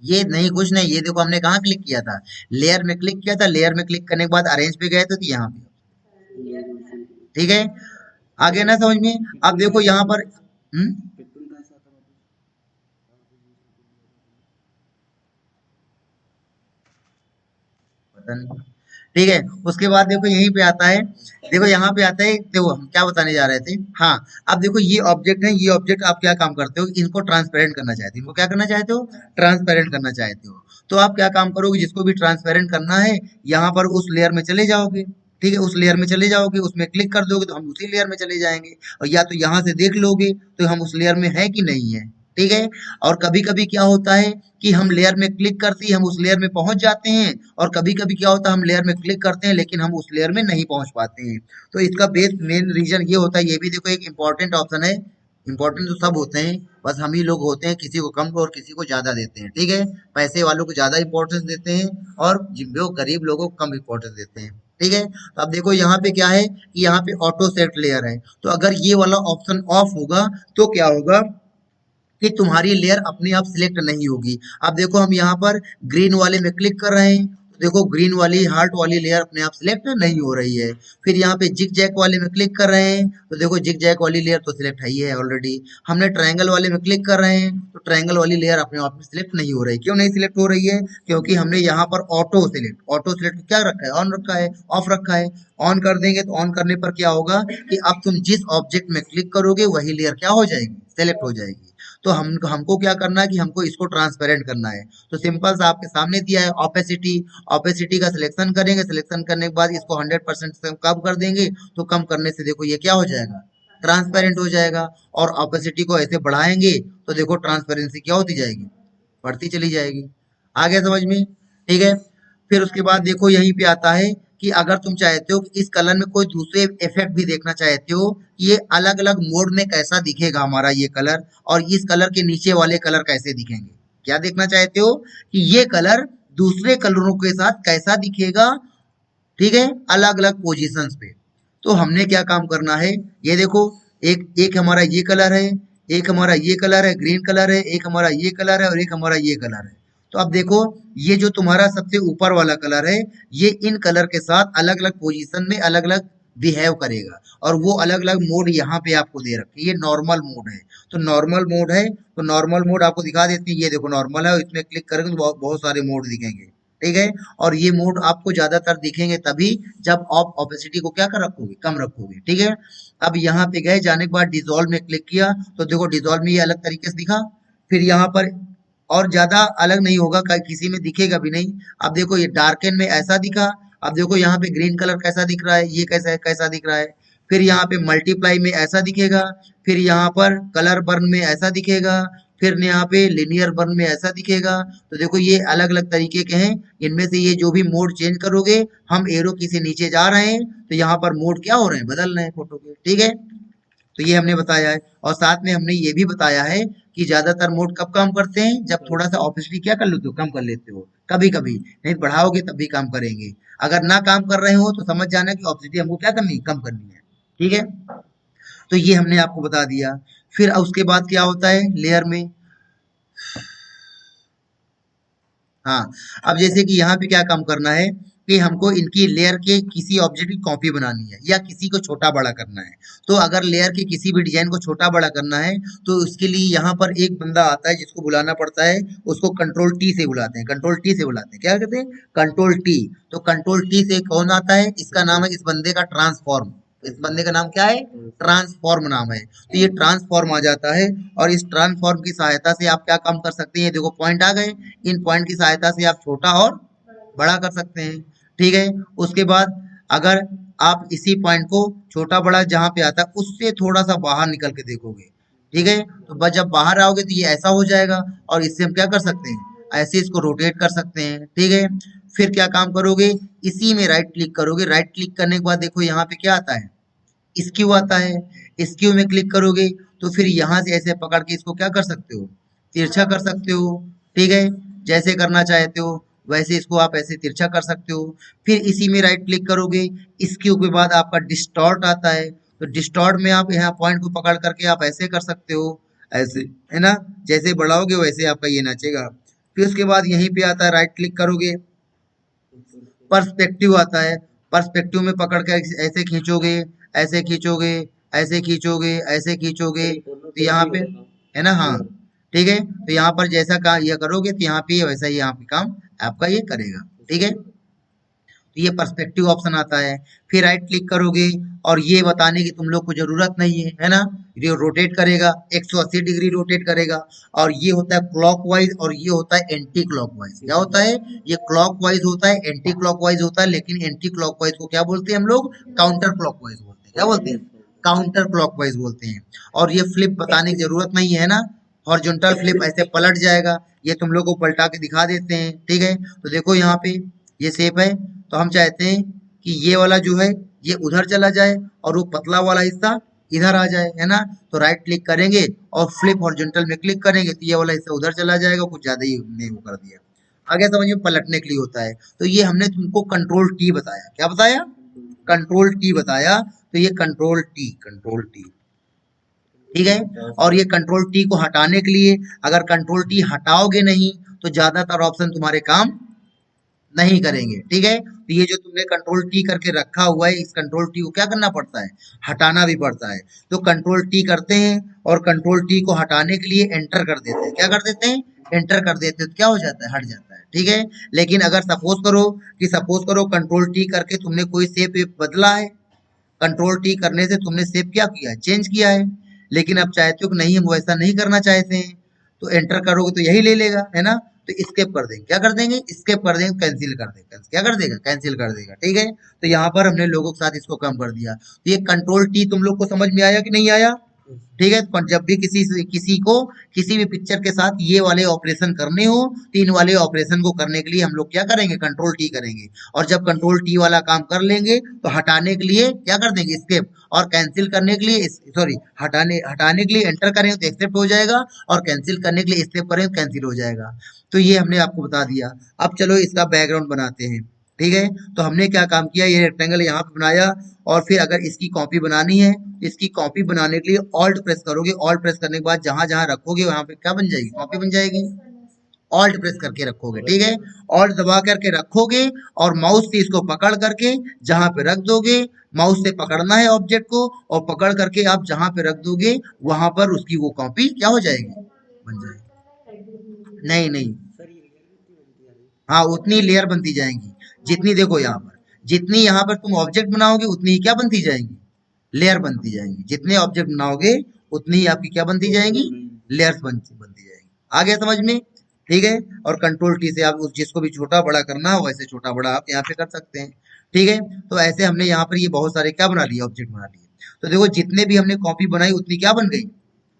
ये नहीं, कुछ नहीं, ये देखो हमने कहाँ क्लिक किया था, लेयर में क्लिक किया था। लेयर में क्लिक करने के बाद अरेंज पे गए थे, तो यहाँ पे। ठीक है। आगे ना समझ में? अब देखो यहाँ पर पता नहीं। ठीक है। उसके बाद देखो यहीं पे आता है, देखो यहाँ पे आता है, देखो हम क्या बताने जा रहे थे। हाँ। अब देखो ये ऑब्जेक्ट है, ये ऑब्जेक्ट आप क्या काम करते हो, इनको ट्रांसपेरेंट करना चाहते हो, इनको क्या करना चाहते हो, ट्रांसपेरेंट करना चाहते हो। तो आप क्या काम करोगे, जिसको भी ट्रांसपेरेंट करना है, यहाँ पर उस लेयर में चले जाओगे। ठीक है। उस लेयर में चले जाओगे, उसमें क्लिक कर दोगे तो हम उसी लेयर में चले जाएंगे। और या तो यहाँ से देख लोगे तो हम उस लेयर में है कि नहीं है। ठीक है। और कभी कभी क्या होता है कि हम लेयर में क्लिक करते ही हम उस लेयर में पहुंच जाते हैं, और कभी कभी क्या होता है हम लेयर में क्लिक करते हैं लेकिन हम उस लेयर में नहीं पहुंच पाते हैं। तो इसका बेस मेन रीजन ये होता है, ये भी देखो एक इंपॉर्टेंट ऑप्शन है। इंपॉर्टेंट तो सब होते हैं, बस हम ही लोग होते हैं किसी को कम और किसी को ज्यादा देते हैं। ठीक है। पैसे वालों को ज्यादा इंपॉर्टेंस देते हैं और जो गरीब लोगों को कम इंपॉर्टेंस देते हैं। ठीक है। तो अब देखो यहाँ पे क्या है कि यहाँ पे ऑटो सेट लेयर है, तो अगर ये वाला ऑप्शन ऑफ होगा तो क्या होगा कि तुम्हारी लेयर अपने आप सिलेक्ट नहीं होगी। अब देखो हम यहाँ पर ग्रीन वाले में क्लिक कर रहे हैं, तो देखो ग्रीन वाली हार्ट वाली लेयर अपने आप सिलेक्ट नहीं हो रही है। फिर यहाँ पे जिग जैक वाले में क्लिक कर रहे हैं, तो देखो जिग जैक वाली लेयर तो सिलेक्ट है ही है ऑलरेडी। हमने ट्रायंगल वाले में क्लिक कर रहे हैं, तो ट्रायंगल वाली लेयर अपने आप में सिलेक्ट नहीं हो रही। क्यों नहीं सिलेक्ट हो रही है, क्योंकि हमने यहाँ पर ऑटो सिलेक्ट क्या रखा है, ऑन रखा है, ऑफ रखा है। ऑन कर देंगे तो ऑन करने पर क्या होगा कि अब तुम जिस ऑब्जेक्ट में क्लिक करोगे वही लेयर क्या हो जाएगी, सेलेक्ट हो जाएगी। तो हमको क्या करना है कि हमको इसको ट्रांसपेरेंट करना है। तो सिंपल सा आपके सामने दिया है ऑपेसिटी, ऑपेसिटी का सिलेक्शन करेंगे, सिलेक्शन करने के बाद इसको 100% से कम कर देंगे, तो कम करने से देखो ये क्या हो जाएगा, ट्रांसपेरेंट हो जाएगा। और ऑपेसिटी को ऐसे बढ़ाएंगे तो देखो ट्रांसपेरेंसी क्या होती जाएगी, बढ़ती चली जाएगी। आ गया समझ में, ठीक है। फिर उसके बाद देखो यहीं पे आता है कि अगर तुम चाहते हो कि इस कलर में कोई दूसरे इफेक्ट भी देखना चाहते हो, ये अलग अलग मोड में कैसा दिखेगा हमारा ये कलर, और इस कलर के नीचे वाले कलर कैसे दिखेंगे, क्या देखना चाहते हो कि ये कलर दूसरे कलरों के साथ कैसा दिखेगा, ठीक है, अलग अलग पोजीशंस पे। तो हमने क्या काम करना है, ये देखो, एक एक हमारा ये कलर है, एक हमारा ये कलर है, ग्रीन कलर है, एक हमारा ये कलर है और एक हमारा ये कलर है। तो अब देखो, ये जो तुम्हारा सबसे ऊपर वाला कलर है, ये इन कलर के साथ अलग अलग पोजीशन में अलग अलग बिहेव करेगा, और वो अलग अलग मोड यहाँ पे आपको दे रखे हैं। ये नॉर्मल मोड है, तो नॉर्मल मोड है, तो नॉर्मल मोड आपको दिखा देती है, ये देखो नॉर्मल है, और इसमें क्लिक करेंगे तो बहुत बहुत सारे मोड दिखेंगे, ठीक है। और ये मोड आपको ज्यादातर दिखेंगे तभी जब आप ऑपेसिटी को क्या कर रखोगे, कम रखोगे, ठीक है। अब यहाँ पे गए, जाने के बाद डिजोल्व में क्लिक किया, तो देखो डिजोल्व में ये अलग तरीके से दिखा। फिर यहाँ पर और ज्यादा अलग नहीं होगा, किसी में दिखेगा भी नहीं। अब देखो ये डार्कन में ऐसा दिखा। अब देखो यहाँ पे ग्रीन कलर कैसा दिख रहा है, ये कैसा कैसा दिख रहा है। फिर यहाँ पे मल्टीप्लाई में ऐसा दिखेगा। फिर यहाँ पर कलर बर्न में ऐसा दिखेगा। फिर यहाँ पे लिनियर बर्न में ऐसा दिखेगा। तो देखो ये अलग अलग तरीके के हैं। इनमें से ये जो भी मोड चेंज करोगे, हम एरो की से नीचे जा रहे हैं तो यहाँ पर मोड क्या हो रहे हैं, बदल रहे हैं फोटो के, ठीक है। तो ये हमने बताया है, और साथ में हमने ये भी बताया है कि ज्यादातर मोड कब काम करते हैं, जब थोड़ा सा ऑब्वियसली क्या कर लेते हो, कम कर लेते हो, कभी कभी नहीं बढ़ाओगे तब भी काम करेंगे। अगर ना काम कर रहे हो तो समझ जाना कि ऑब्वियसली हमको क्या करनी है, कम करनी है, ठीक है। तो ये हमने आपको बता दिया। फिर उसके बाद क्या होता है लेयर में, हाँ, अब जैसे कि यहाँ पे क्या काम करना है कि हमको इनकी लेयर के किसी ऑब्जेक्ट की कॉपी बनानी है या किसी को छोटा बड़ा करना है। तो अगर लेयर के किसी भी डिजाइन को छोटा बड़ा करना है तो उसके लिए यहाँ पर एक बंदा आता है जिसको बुलाना पड़ता है। उसको कंट्रोल टी से बुलाते हैं, कंट्रोल टी से बुलाते हैं, क्या कहते हैं, कंट्रोल टी। तो कंट्रोल टी से कौन आता है, इसका नाम है इस बंदे का ट्रांसफॉर्म। इस बंदे का नाम क्या है, ट्रांसफॉर्म नाम है। तो ये ट्रांसफॉर्म आ जाता है, और इस ट्रांसफॉर्म की सहायता से आप क्या काम कर सकते हैं, देखो पॉइंट आ गए, इन पॉइंट की सहायता से आप छोटा और बड़ा कर सकते हैं, ठीक है। उसके बाद अगर आप इसी पॉइंट को छोटा बड़ा जहां पे आता है उससे थोड़ा सा बाहर निकल के देखोगे, ठीक है, तो बस जब बाहर आओगे तो ये ऐसा हो जाएगा, और इससे हम क्या कर सकते हैं, ऐसे इसको रोटेट कर सकते हैं, ठीक है। फिर क्या काम करोगे, इसी में राइट क्लिक करोगे। राइट क्लिक करने के बाद देखो यहाँ पे क्या आता है, स्क्यू आता है। स्क्यू में क्लिक करोगे तो फिर यहाँ से ऐसे पकड़ के इसको क्या कर सकते हो, तिरछा कर सकते हो, ठीक है। जैसे करना चाहते हो वैसे इसको आप ऐसे तिरछा कर सकते हो। फिर इसी में राइट क्लिक करोगे, स्क्यू के बाद आपका डिस्टॉर्ट आता है। तो डिस्टॉर्ट में आप यहाँ पॉइंट को पकड़ करके आप ऐसे कर सकते हो, ऐसे, है ना, जैसे बढ़ाओगे वैसे आपका ये नाचेगा। फिर उसके बाद यहीं पे आता है, राइट क्लिक करोगे, पर्सपेक्टिव आता है। पर्सपेक्टिव में पकड़ के ऐसे खींचोगे, ऐसे खींचोगे, ऐसे खींचोगे, ऐसे खींचोगे, तो यहाँ पे, है ना, हाँ, ठीक है। तो यहाँ पर जैसा का ये करोगे तो यहाँ पे वैसा ही यहाँ पे काम आपका ये करेगा, ठीक है। तो ये पर्सपेक्टिव ऑप्शन आता है। फिर राइट क्लिक करोगे, और ये बताने की तुम लोग को जरूरत नहीं है ना, ये रोटेट करेगा, 180 डिग्री रोटेट करेगा। और ये होता है क्लॉकवाइज, और ये होता है एंटी क्लॉकवाइज। क्या होता है, ये क्लॉकवाइज होता है, एंटी क्लॉकवाइज होता है, लेकिन एंटी क्लॉकवाइज को क्या बोलते हैं हम लोग, काउंटर क्लॉकवाइज बोलते हैं। क्या बोलते हैं, काउंटर क्लॉकवाइज बोलते हैं। और ये फ्लिप बताने की जरूरत नहीं है ना, हॉरिजॉन्टल फ्लिप ऐसे पलट जाएगा। ये तुम लोग को पलटा के दिखा देते हैं, ठीक है। तो देखो यहाँ पे ये शेप है, तो हम चाहते हैं कि ये वाला जो है ये उधर चला जाए और वो पतला वाला हिस्सा इधर आ जाए, है ना। तो राइट क्लिक करेंगे और फ्लिप हॉरिजॉन्टल में क्लिक करेंगे तो ये वाला हिस्सा उधर चला जाएगा, कुछ ज्यादा ही हमने वो कर दिया। आगे समझ में, पलटने के लिए होता है। तो ये हमने तुमको कंट्रोल टी बताया, क्या बताया, कंट्रोल टी बताया। तो ये कंट्रोल टी, कंट्रोल टी, ठीक है। और ये कंट्रोल टी को हटाने के लिए, अगर कंट्रोल टी हटाओगे नहीं तो ज्यादातर ऑप्शन तुम्हारे काम नहीं करेंगे, ठीक है। तो ये जो तुमने कंट्रोल टी करके रखा हुआ है, इस कंट्रोल टी को क्या करना पड़ता है, हटाना भी पड़ता है। तो कंट्रोल टी करते हैं, और कंट्रोल टी को हटाने के लिए एंटर कर देते हैं। क्या कर देते हैं, एंटर कर देते हैं, तो क्या हो जाता है, हट जाता है, ठीक है। लेकिन अगर सपोज करो कंट्रोल टी करके तुमने कोई शेप बदला है, कंट्रोल टी करने से तुमने शेप क्या किया है, चेंज किया है। लेकिन अब चाहते हो कि नहीं हम वैसा नहीं करना चाहते हैं, तो एंटर करोगे तो यही ले लेगा, है ना। तो स्केप कर देंगे, क्या कर देंगे, स्केप कर देंगे, कैंसिल कर देगा, क्या कर देगा, कैंसिल कर देगा, ठीक है। तो यहाँ पर हमने लोगों के साथ इसको कम कर दिया। तो ये कंट्रोल टी तुम लोग को समझ में आया कि नहीं आया, ठीक है। पर जब भी किसी को किसी भी पिक्चर के साथ ये वाले ऑपरेशन करने हो, तीन वाले ऑपरेशन को करने के लिए हम लोग क्या करेंगे, कंट्रोल टी करेंगे। और जब कंट्रोल टी वाला काम कर लेंगे तो हटाने के लिए क्या कर देंगे, स्केप। और कैंसिल करने के लिए, सॉरी, हटाने हटाने के लिए एंटर करें तो एक्सेप्ट हो जाएगा, और कैंसिल करने के लिए स्केप करें तो कैंसिल हो जाएगा। तो ये हमने आपको बता दिया। अब चलो इसका बैकग्राउंड बनाते हैं। ठीक है, तो हमने क्या काम किया, ये रेक्टेंगल यहाँ पे बनाया, और फिर अगर इसकी कॉपी बनानी है, इसकी कॉपी बनाने के लिए ऑल्ट प्रेस करोगे। ऑल्ट प्रेस करने के बाद जहां जहां रखोगे वहां पे क्या बन जाएगी, कॉपी बन जाएगी। ऑल्ट प्रेस करके रखोगे, ठीक है। ऑल्ट दबा करके रखोगे और माउस से इसको पकड़ करके जहां पे रख दोगे, माउस से पकड़ना है ऑब्जेक्ट को, और पकड़ करके आप जहां पे रख दोगे वहां पर उसकी वो कॉपी क्या हो जाएगी, बन जाएगी। नहीं नहीं, हाँ उतनी लेयर बनती जाएंगी जितनी, देखो यहाँ पर जितनी यहाँ पर तुम ऑब्जेक्ट बनाओगे उतनी ही क्या बनती जाएंगी, लेयर बनती जाएंगी। जितने ऑब्जेक्ट बनाओगे उतनी ही आपकी क्या बनती जाएंगी, लेयर्स बनती जाएंगी। आ गया समझ में, ठीक है। और कंट्रोल टी से आप उस जिसको भी छोटा बड़ा करना हो वैसे छोटा बड़ा आप यहाँ पे कर सकते हैं, ठीक है। तो ऐसे हमने यहाँ पर ये बहुत सारे क्या बना लिए, ऑब्जेक्ट बना लिए। तो देखो जितने भी हमने कॉपी बनाई उतनी क्या बन गई,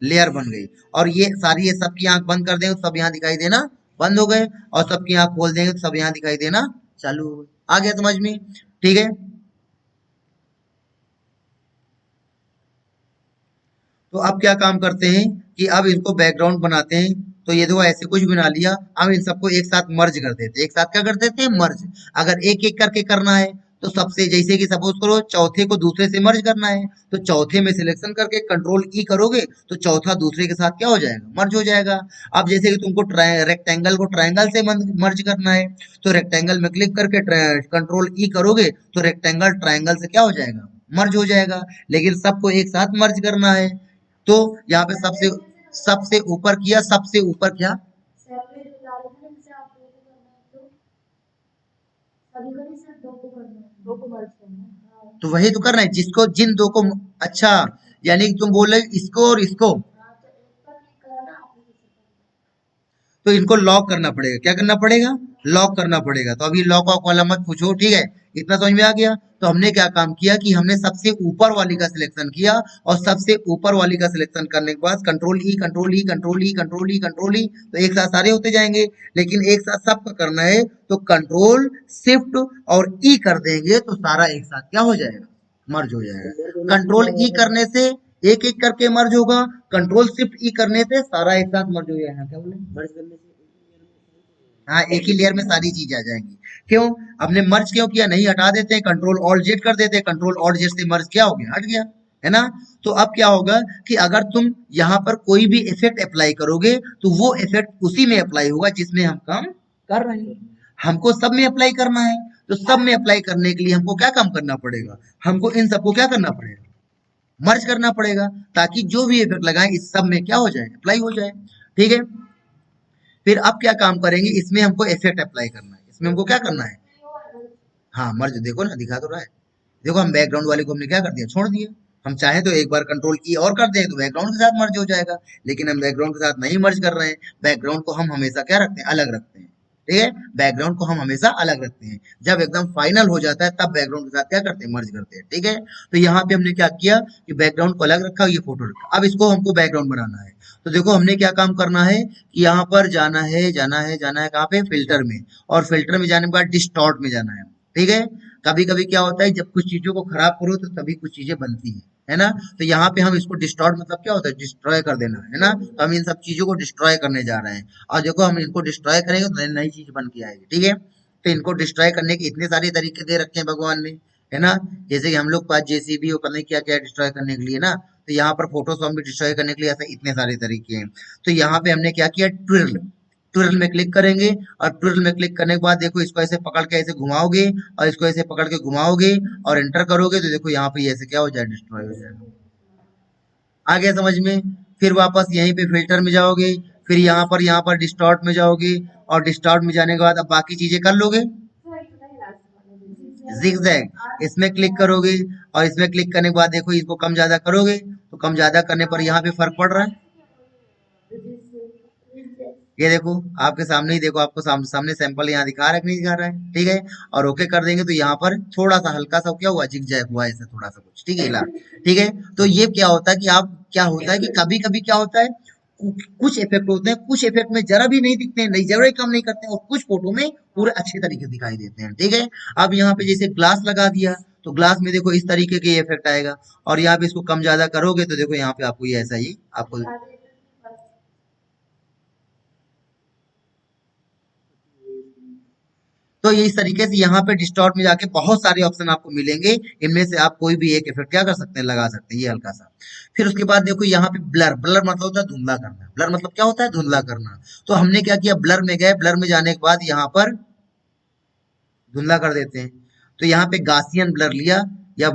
लेयर बन गई। और ये सारी, ये सबकी आंख बंद कर देंगे तो सब यहाँ दिखाई देना बंद हो गए, और सबकी आंख खोल देंगे तो सब यहाँ दिखाई देना चालू हो गए। आ गया समझ में, ठीक है। तो अब क्या काम करते हैं कि अब इनको बैकग्राउंड बनाते हैं। तो ये देखो ऐसे कुछ बना लिया। अब इन सबको एक साथ मर्ज कर देते हैं। एक साथ क्या कर देते हैं, मर्ज। अगर एक एक करके करना है तो सबसे, जैसे कि सपोज करो चौथे को दूसरे से मर्ज करना है, तो चौथे में सिलेक्शन करके कंट्रोल ई करोगे तो चौथा दूसरे के साथ क्या हो जाएगा, मर्ज हो जाएगा। अब जैसे कि तुमको रेक्टेंगल को ट्रायंगल से मर्ज करना है, तो रेक्टेंगल में क्लिक करके कंट्रोल ई करोगे तो रेक्टेंगल ट्रायंगल से क्या हो जाएगा, मर्ज हो जाएगा। लेकिन सबको एक साथ मर्ज करना है, तो यहाँ पे सबसे सबसे ऊपर किया, सबसे ऊपर क्या, तो वही तो कर रहे हैं जिसको, जिन दो को, अच्छा, यानी कि तुम बोल रहे हो इसको और इसको, तो इनको लॉक करना पड़ेगा। क्या करना पड़ेगा, लॉक करना पड़ेगा। तो अभी लॉक वॉक वाला मत पूछो, ठीक है। इतना समझ में आ गया। तो हमने क्या काम किया कि हमने सबसे ऊपर वाली का सिलेक्शन किया, और सबसे ऊपर वाली का सिलेक्शन करने के बाद कंट्रोल ई कंट्रोल ई कंट्रोल ई कंट्रोल ई कंट्रोल ई, तो एक साथ सारे होते जाएंगे। लेकिन एक साथ सबका करना है तो कंट्रोल शिफ्ट और ई कर देंगे तो सारा एक साथ क्या हो जाएगा, मर्ज हो जाएगा। कंट्रोल ई करने से एक एक करके मर्ज होगा, कंट्रोल शिफ्ट ई करने से सारा एक साथ मर्ज हो जाएगा। क्या बोले, हाँ एक ही लेयर में सारी चीज आ जाएंगी। क्यों, हमने मर्ज क्यों किया, नहीं हटा देते हैं, कंट्रोल ऑल्ट जेड कर देते हैं, कंट्रोल ऑल्ट जेड से मर्ज क्या हो गया, हट गया, है ना। तो अब क्या होगा कि अगर तुम यहाँ पर कोई भी इफेक्ट अप्लाई करोगे तो वो इफेक्ट उसी में अप्लाई होगा जिसमें हम काम कर रहे हैं। हमको सब में अप्लाई करना है, तो सब में अप्लाई करने के लिए हमको क्या काम करना पड़ेगा, हमको इन सबको क्या करना पड़ेगा, मर्ज करना पड़ेगा, ताकि जो भी इफेक्ट लगाए इस सब में क्या हो जाए, अप्लाई हो जाए, ठीक है। फिर अब क्या काम करेंगे, इसमें हमको इफेक्ट अप्लाई करना है। इसमें हमको क्या करना है, हाँ मर्ज, देखो ना दिखा तो रहा है। देखो हम बैकग्राउंड वाले को हमने क्या कर दिया, छोड़ दिया। हम चाहे तो एक बार कंट्रोल की और कर दें तो बैकग्राउंड के साथ मर्ज हो जाएगा, लेकिन हम बैकग्राउंड के साथ नहीं मर्ज कर रहे हैं। बैकग्राउंड को हम हमेशा क्या रखते हैं, अलग रखते हैं, ठीक है। बैकग्राउंड को हम हमेशा अलग रखते हैं। जब एकदम फाइनल हो जाता है तब बैकग्राउंड के साथ क्या करते हैं, मर्ज करते हैं, ठीक है। तो यहाँ पे हमने क्या किया कि बैकग्राउंड को अलग रखा, ये फोटो रखा। अब इसको हमको बैकग्राउंड बनाना है। तो देखो हमने क्या काम करना है कि यहाँ पर जाना है, जाना है, जाना है कहाँ पे, फिल्टर में। और फिल्टर में जाने के बाद डिस्टॉर्ट में जाना है, ठीक है। कभी कभी क्या होता है, जब कुछ चीजों को खराब करो तो तभी कुछ चीजें बनती है ना। तो यहाँ पे हम इसको डिस्टॉर्ट, मतलब क्या होता है, डिस्ट्रॉय कर देना, है ना। तो हम इन सब चीजों को डिस्ट्रॉय करने जा रहे हैं। और देखो हम इनको डिस्ट्रॉय करेंगे तो नई नई चीज बन के आएगी, ठीक है। तो इनको डिस्ट्रॉय करने के इतने सारे तरीके दे रखे हैं भगवान ने, है ना। जैसे कि हम लोग पास जेसीबी और पता नहीं क्या क्या डिस्ट्रॉय करने के लिए ना, तो यहाँ पर फोटोशॉप भी डिस्ट्रॉय करने के लिए ऐसे इतने सारे तरीके हैं। तो यहाँ पे हमने क्या किया, ट्विरल, ट्विरल में क्लिक करेंगे। और ट्विरल में क्लिक करने के बाद देखो इसको ऐसे पकड़ के ऐसे घुमाओगे, और इसको ऐसे पकड़ के घुमाओगे और एंटर करोगे तो देखो यहाँ पे ये ऐसे क्या हो जाए, डिस्ट्रॉय हो जाएगा। आ गया समझ में। फिर वापस यहीं पे फिल्टर में जाओगे, फिर यहाँ पर डिस्टॉर्ट में जाओगे, और डिस्टॉर्ट में जाने के बाद अब बाकी चीजें कर लोगे। जिगजैग इसमें क्लिक करोगे, और इसमें क्लिक करने के बाद देखो इसको कम ज्यादा करोगे तो कम ज्यादा करने पर यहाँ पे फर्क पड़ रहा है। ये देखो आपके सामने ही, देखो आपको सामने सैंपल यहाँ दिखा रहा है कि नहीं दिखा रहा है, ठीक है। और ओके कर देंगे तो यहाँ पर थोड़ा सा हल्का सा क्या हुआ, जिग जैग हुआ ऐसा थोड़ा सा कुछ, ठीक है हिला, ठीक है। तो ये क्या होता है कि आप क्या होता है कि कभी कभी क्या होता है, कुछ इफेक्ट होते हैं, कुछ इफेक्ट में जरा भी नहीं दिखते हैं, नहीं जरा ही काम नहीं करते हैं, और कुछ फोटो में पूरे अच्छे तरीके से दिखाई देते हैं, ठीक है। अब यहाँ पे जैसे ग्लास लगा दिया तो ग्लास में देखो इस तरीके के इफेक्ट आएगा, और यहाँ पे इसको कम ज्यादा करोगे तो देखो यहाँ पे आपको ये ऐसा ही आपको, तो ये इस तरीके से यहाँ पे डिस्टॉर्ट में जाके बहुत सारे ऑप्शन आपको मिलेंगे, इनमें से आप कोई भी एक इफेक्ट क्या कर सकते हैं, लगा सकते हैं, ये हल्का सा। फिर उसके बाद देखो यहाँ पे ब्लर, ब्लर मतलब होता है धुंधला करना, ब्लर मतलब क्या होता है, धुंधला करना। तो हमने क्या किया, ब्लर में गए, ब्लर में जाने के बाद यहाँ पर धुंधला कर देते हैं। तो यहाँ पे गासियन ब्लर लिया, या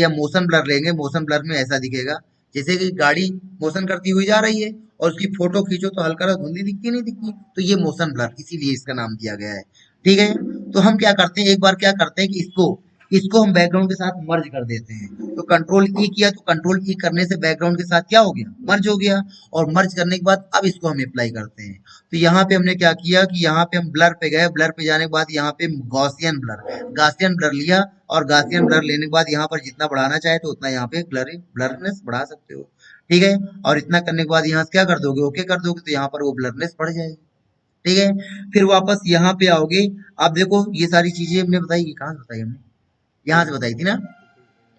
मोशन ब्लर लेंगे, मोशन ब्लर में ऐसा दिखेगा जैसे कि गाड़ी मोशन करती हुई जा रही है, और उसकी फोटो खींचो तो हल्का सा धुंधली दिखती नहीं दिखती, तो ये मोशन ब्लर, इसीलिए इसका नाम दिया गया है, ठीक है। तो हम क्या करते हैं, एक बार क्या करते हैं कि इसको इसको हम बैकग्राउंड के साथ मर्ज कर देते हैं। तो कंट्रोल ई किया, तो कंट्रोल ई करने से बैकग्राउंड के साथ क्या हो गया, मर्ज हो गया। और मर्ज करने के बाद अब इसको हम अप्लाई करते हैं। तो यहाँ पे हमने क्या किया कि यहाँ पे हम ब्लर पे गए, ब्लर पे जाने के बाद यहाँ पे गॉसियन ब्लर लिया, और गॉसियन ब्लर लेने के बाद यहाँ पर जितना बढ़ाना चाहे तो उतना यहाँ पे ब्लरनेस बढ़ा सकते हो, ठीक है। और इतना करने के बाद यहाँ से क्या कर दोगे, ओके कर दोगे, तो यहाँ पर वो ब्लरनेस बढ़ जाएगी, ठीक है। फिर वापस यहाँ पे आओगे, अब देखो ये सारी चीजें हमने बताई, ये कहाँ से बताई हमने, यहाँ से बताई थी ना,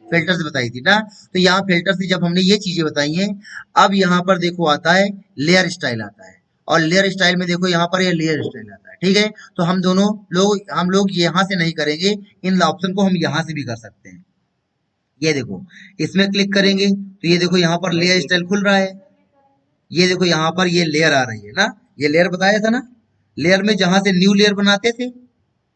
फिल्टर से बताई थी ना। तो यहाँ फिल्टर से जब हमने ये चीजें बताई हैं, अब यहाँ पर देखो आता है लेयर स्टाइल आता है, और लेयर स्टाइल में देखो यहाँ पर ये लेयर स्टाइल आता है, ठीक है। तो हम लोग यहाँ से नहीं करेंगे, इन ऑप्शन को हम यहाँ से भी कर सकते हैं। ये देखो, इसमें क्लिक करेंगे तो ये देखो यहाँ पर लेयर स्टाइल खुल रहा है, ये देखो यहाँ पर ये लेयर आ रही है ना, ये लेयर बताया था ना, लेयर में जहां से न्यू लेयर बनाते थे,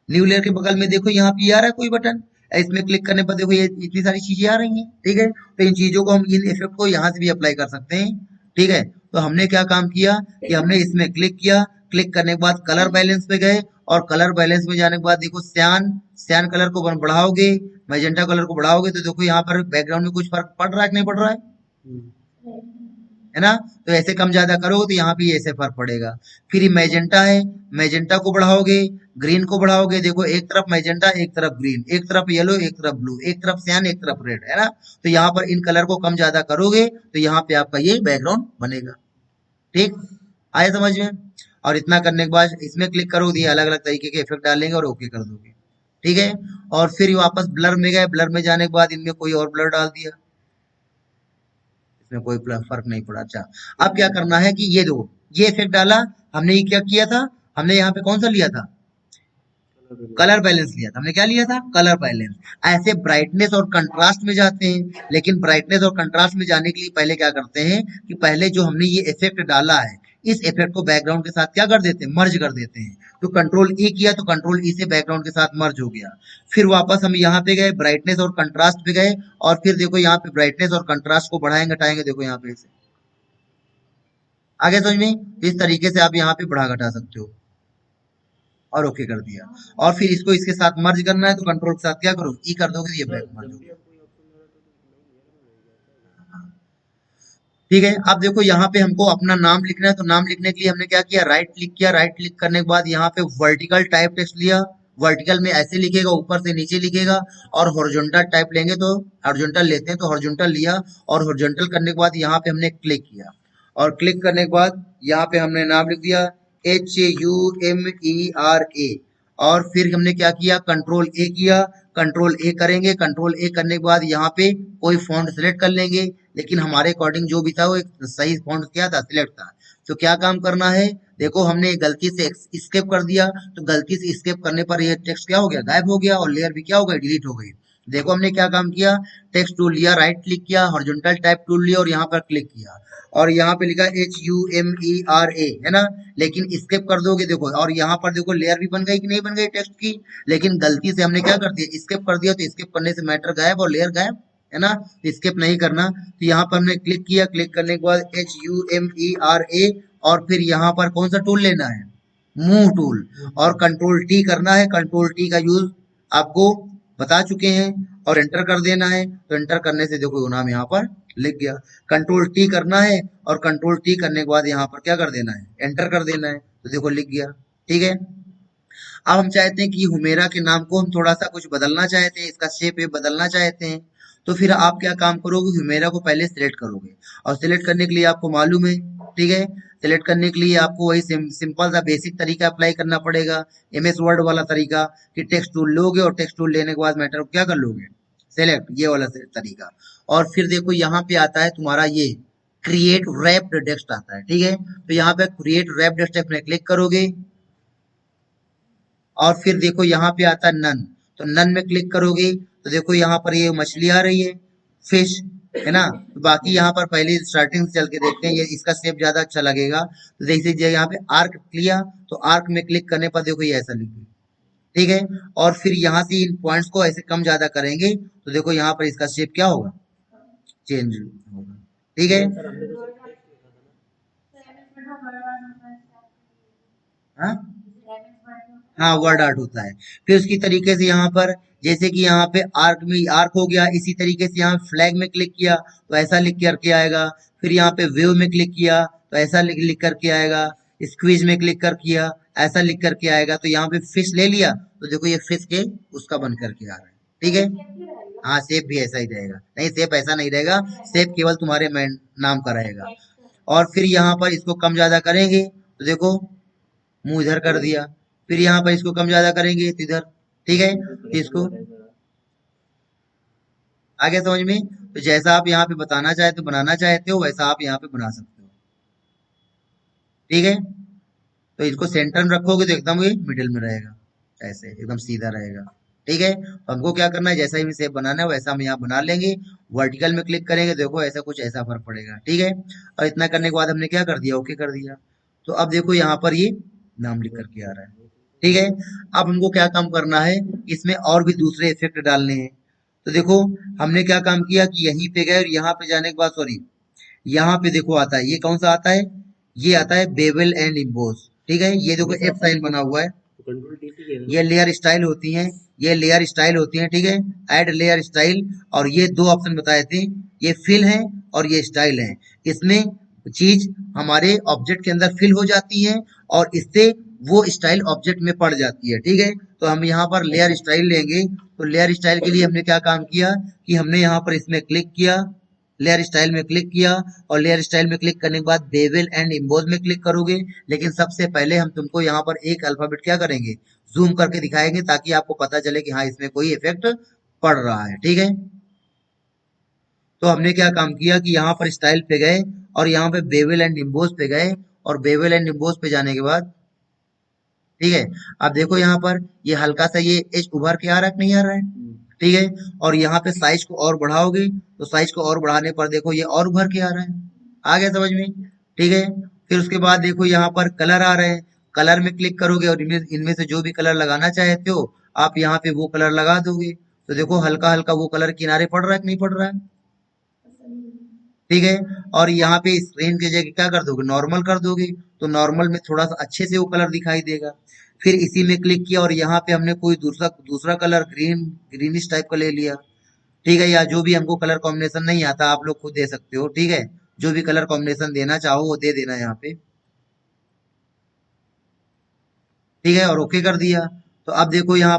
न्यू लेयर के बगल में देखो यहाँ पे आ रहा है कोई बटन, इसमें क्लिक करने पर देखो ये इतनी सारी चीजें आ रही हैं, ठीक है। तो इन चीजों को हम, इन इफेक्ट को यहाँ से भी अप्लाई कर सकते हैं, ठीक है। तो हमने क्या काम किया कि हमने इसमें क्लिक किया, क्लिक करने के बाद कलर बैलेंस पे गए, और कलर बैलेंस में जाने के बाद देखो सियान सियान कलर को बढ़ाओगे, मैजेंटा कलर को बढ़ाओगे, तो देखो यहाँ पर बैकग्राउंड में कुछ फर्क पड़ रहा है कि नहीं पड़ रहा है, है ना। तो ऐसे कम ज्यादा करोगे तो यहाँ पे ऐसे फर्क पड़ेगा। फिर ये मैजेंटा है, मैजेंटा को बढ़ाओगे, ग्रीन को बढ़ाओगे, देखो एक तरफ मैजेंटा, एक तरफ ग्रीन, एक तरफ येलो, एक तरफ ब्लू, एक तरफ सियान, एक तरफ रेड, है ना। तो यहाँ पर इन कलर को कम ज्यादा करोगे तो यहाँ पे आपका ये बैकग्राउंड बनेगा, ठीक, आया समझ में। और इतना करने के बाद इसमें क्लिक करोगे, अलग अलग तरीके के इफेक्ट डालेंगे और ओके कर दोगे, ठीक है। और फिर वापस ब्लर में गए, ब्लर में जाने के बाद इनमें कोई और ब्लर डाल दिया, इसमें कोई फर्क नहीं पड़ा। अच्छा, अब क्या करना है कि ये दो, ये इफेक्ट डाला हमने, ये क्या किया था, हमने यहाँ पे कौन सा लिया था, कलर बैलेंस लिया था, हमने क्या लिया था, कलर बैलेंस। ऐसे ब्राइटनेस और कंट्रास्ट में जाते हैं, लेकिन ब्राइटनेस और कंट्रास्ट में जाने के लिए पहले क्या करते हैं कि पहले जो हमने ये इफेक्ट डाला है, इस इफेक्ट को बैकग्राउंड के साथ क्या कर देते हैं, मर्ज कर देते हैं। तो कंट्रोल ई किया तो कंट्रोल ई से बैकग्राउंड के साथ मर्ज हो गया। फिर वापस हम यहाँ पे गए, ब्राइटनेस और कंट्रास्ट पे गए, और फिर देखो यहाँ पे ब्राइटनेस और कंट्रास्ट को बढ़ाएंगे घटाएंगे, देखो यहाँ पे इसे आगे समझ में, तो इस तरीके से आप यहाँ पे बढ़ा घटा सकते हो, और ओके कर दिया। और फिर इसको इसके साथ मर्ज करना है तो कंट्रोल के साथ क्या करो, ई कर दोगे तो ये बैक मर्ज हो गया, ठीक है। अब देखो यहाँ पे हमको अपना नाम लिखना है, तो नाम लिखने के लिए हमने क्या किया, राइट क्लिक किया, राइट क्लिक करने के बाद यहाँ पे वर्टिकल टाइप टेक्स्ट लिया, वर्टिकल में ऐसे लिखेगा, ऊपर से नीचे लिखेगा। और हॉरिजॉन्टल टाइप लेंगे तो हॉरिजॉन्टल लेते हैं तो हॉरिजॉन्टल लिया, और हॉरिजॉन्टल करने के बाद यहाँ पे हमने क्लिक किया, और क्लिक करने के बाद यहाँ पे हमने नाम लिख दिया HUMERA। और फिर हमने क्या किया, कंट्रोल ए किया, कंट्रोल ए करेंगे, कंट्रोल ए करने के बाद यहाँ पे कोई फॉन्ट सिलेक्ट कर लेंगे, लेकिन हमारे अकॉर्डिंग जो भी था वो एक सही फॉन्ट क्या था, सिलेक्ट था। तो क्या काम करना है, देखो हमने गलती से स्केप कर दिया, तो गलती से स्केप करने पर ये टेक्स्ट क्या हो गया, गायब हो गया, और लेयर भी क्या हो गई, डिलीट हो गई। देखो हमने क्या काम किया, टेक्स्ट टूल लिया, राइट क्लिक किया, हॉरिजॉन्टल टाइप टूल लिया, और यहाँ पर क्लिक किया, और यहाँ पे लिखा HUMERA, है ना। लेकिन स्केप कर दोगे देखो, और यहाँ पर देखो लेयर भी बन गई कि नहीं बन गई टेक्स्ट की, लेकिन गलती से हमने क्या कर दिया, स्केप कर दिया, तो स्केप करने से मैटर गायब और लेयर गायब, है ना। तो स्केप नहीं करना, तो यहाँ पर हमने क्लिक किया, क्लिक करने के बाद HUMERA, और फिर यहाँ पर कौन सा टूल लेना है, मूव टूल, और कंट्रोल टी करना है। कंट्रोल टी का यूज आपको बता चुके हैं, और एंटर कर देना है। तो एंटर करने से देखो वो नाम यहाँ पर लिख गया। कंट्रोल टी करना है, और कंट्रोल टी करने के बाद यहाँ पर क्या कर देना है, एंटर कर देना है। तो तो देखो लिख गया। ठीक है, अब हम चाहते हैं कि हुमेरा के नाम को हम थोड़ा सा कुछ बदलना चाहते हैं, इसका शेप बदलना चाहते हैं। तो फिर आप क्या काम करोगे, हुमेरा को पहले सिलेक्ट करोगे, और सिलेक्ट करने के लिए आपको मालूम है, ठीक है, सिलेक्ट करने के लिए आपको वही सिंपल सा बेसिक तरीका अप्लाई करना पड़ेगा, एमएस वर्ड वाला तरीका, कि टेक्स्ट टूल लोगे और टेक्स्ट टूल लेने के बाद मैटर को क्या कर लोगे, सेलेक्ट, ये वाला तरीका। और फिर देखो यहाँ पे आता है तुम्हारा ये क्रिएट रैप्ड टेक्स्ट आता है, ठीक है, तो यहाँ पे क्रिएट रैप्ड टेक्स्ट में क्लिक करोगे, और फिर देखो यहाँ पे आता है नन, तो नन में क्लिक करोगे तो देखो यहाँ पर ये मछली आ रही है, फिश, है ना। तो बाकी यहाँ पर पहले स्टार्टिंग से चल के देखते हैं, ये इसका शेप ज्यादा अच्छा लगेगा। तो देख लीजिए यहाँ पे आर्क किया, तो आर्क में क्लिक करने पर देखो ये ऐसा लिखिए, ठीक है। और फिर यहाँ से इन पॉइंट्स को ऐसे कम ज्यादा करेंगे तो देखो यहाँ पर इसका शेप क्या होगा, चेंज होगा, ठीक है। हाँ हाँ, वर्ड आर्ट होता है। फिर उसकी तरीके से यहाँ पर जैसे कि यहाँ पे आर्क में आर्क हो गया, इसी तरीके से यहाँ फ्लैग में क्लिक किया तो ऐसा लिख करके आएगा। फिर यहाँ पे वेव में क्लिक किया तो ऐसा लिख लिख करके आएगा। स्क्वीज में क्लिक कर किया, ऐसा लिख करके आएगा। तो यहाँ पे फिश ले लिया तो देखो ये फिश के उसका बन करके आ रहा है, ठीक है। हाँ, शेप भी ऐसा ही रहेगा, नहीं शेप ऐसा नहीं रहेगा, शेप केवल तुम्हारे नाम का रहेगा। और फिर यहाँ पर इसको कम ज्यादा करेंगे तो देखो मुंह इधर कर दिया। फिर यहाँ पर इसको कम ज्यादा करेंगे तो इधर, ठीक है, तो इसको आगे समझ में। तो जैसा आप यहाँ पे बताना चाहते हो, बनाना चाहते हो, वैसा आप यहाँ पे बना सकते हो, ठीक है। तो इसको सेंटर में रखोगे तो एकदम ये मिडिल में रहेगा, ऐसे एकदम सीधा रहेगा, ठीक है। तो हमको क्या करना है, जैसा ही शेप बनाना है वैसा हम यहाँ बना लेंगे। वर्टिकल में क्लिक करेंगे, देखो ऐसा कुछ ऐसा फर्क पड़ेगा, ठीक है। और इतना करने के बाद हमने क्या कर दिया, ओके कर दिया। तो अब देखो यहाँ पर ये नाम लिख करके आ रहा है, ठीक है। अब हमको क्या काम करना है, इसमें और भी दूसरे इफेक्ट डालने हैं। तो देखो हमने क्या काम किया कि यहीं पे गए और यहाँ पे जाने के बाद, सॉरी, यहाँ पे देखो आता है, ये कौन सा आता है, ये आता है बेवल एंड इम्बोस, ठीक है। ये देखो एफ साइन बना हुआ है, ये लेयर स्टाइल होती हैं, ये लेयर स्टाइल होती हैं, ठीक है। ऐड लेयर स्टाइल, और ये दो ऑप्शन बताए थे, ये फिल है और ये स्टाइल है। इसमें चीज हमारे ऑब्जेक्ट के अंदर फिल हो जाती है और इससे वो स्टाइल ऑब्जेक्ट में पड़ जाती है, ठीक है। तो हम यहाँ पर लेयर स्टाइल लेंगे, तो लेयर स्टाइल के लिए हमने क्या काम किया कि हमने यहाँ पर इसमें क्लिक किया, लेयर स्टाइल में क्लिक किया, और लेयर स्टाइल में क्लिक करने के बाद बेवल एंड इम्बोज में क्लिक करोगे। लेकिन सबसे पहले हम तुमको यहाँ पर एक अल्फाबेट क्या करेंगे, जूम करके दिखाएंगे, ताकि आपको पता चले कि हाँ इसमें कोई इफेक्ट पड़ रहा है, ठीक है। तो हमने क्या काम किया कि यहाँ पर स्टाइल पे गए और यहाँ पे बेवल एंड इम्बोज पे गए, और बेवल एंड इम्बोज पे जाने के बाद, ठीक है, अब देखो यहाँ पर ये हल्का सा ये एज उभर के आ रहा है कि नहीं आ रहा है, ठीक है। और यहाँ पे साइज को और बढ़ाओगे तो साइज को और बढ़ाने पर देखो ये और उभर के आ रहा है, आ गया समझ में, ठीक है। फिर उसके बाद देखो यहाँ पर कलर आ रहे हैं, कलर में क्लिक करोगे और इनमें इनमें से जो भी कलर लगाना चाहते हो आप यहाँ पे वो कलर लगा दोगे। तो देखो हल्का हल्का वो कलर किनारे पड़ रहा है कि नहीं पड़ रहा है, ठीक है। और यहाँ पे स्क्रीन की जगह क्या कर दोगे, नॉर्मल कर दोगे, तो नॉर्मल में थोड़ा सा अच्छे से वो कलर दिखाई देगा। फिर इसी में क्लिक किया और यहाँ पे हमने कोई दूसरा दूसरा कलर ग्रीनिश टाइप का ले लिया, ठीक है। या जो भी हमको कलर कॉम्बिनेशन नहीं आता आप लोग खुद दे सकते हो, ठीक है। जो भी कलर कॉम्बिनेशन देना चाहो वो दे देना यहाँ पे, ठीक है, और ओके कर दिया। तो अब देखो यहाँ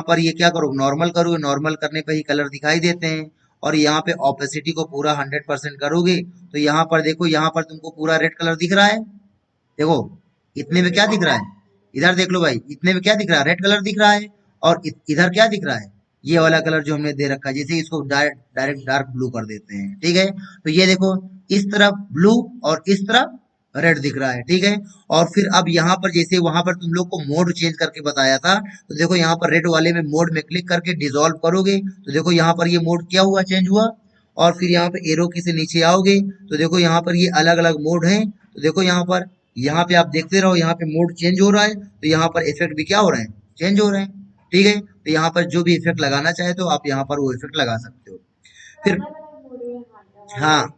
पर ये क्या करो, नॉर्मल करोगे, नॉर्मल करने पे ही कलर दिखाई देते हैं। और यहाँ पे ऑपेसिटी को पूरा 100% करोगे तो यहाँ पर देखो, यहाँ पर तुमको पूरा रेड कलर दिख रहा है, देखो इतने में क्या दिख रहा है, इधर देख लो भाई, इतने में क्या दिख रहा है, रेड कलर दिख रहा है। और इधर क्या दिख रहा है, ये वाला कलर जो हमने दे रखा है, जैसे इसको डायरेक्ट डायरेक्ट डार्क ब्लू कर देते हैं, ठीक है। तो ये देखो इस तरफ ब्लू और इस तरफ रेड दिख रहा है, ठीक है। और फिर अब यहाँ पर जैसे वहां पर तुम लोग को मोड चेंज करके बताया था, तो देखो यहाँ पर रेड वाले में मोड में क्लिक करके डिसॉल्व करोगे तो देखो यहाँ पर ये मोड क्या हुआ, चेंज हुआ। और फिर यहाँ पे एरो की से नीचे आओगे तो देखो यहाँ पर ये अलग अलग मोड हैं। तो देखो यहाँ पे आप देखते रहो, यहाँ पे मोड चेंज हो रहा है तो यहाँ पर इफेक्ट भी क्या हो रहे हैं, चेंज हो रहे हैं, ठीक है। तो यहाँ पर जो भी इफेक्ट लगाना चाहे तो आप यहाँ पर वो इफेक्ट लगा सकते हो। फिर हाँ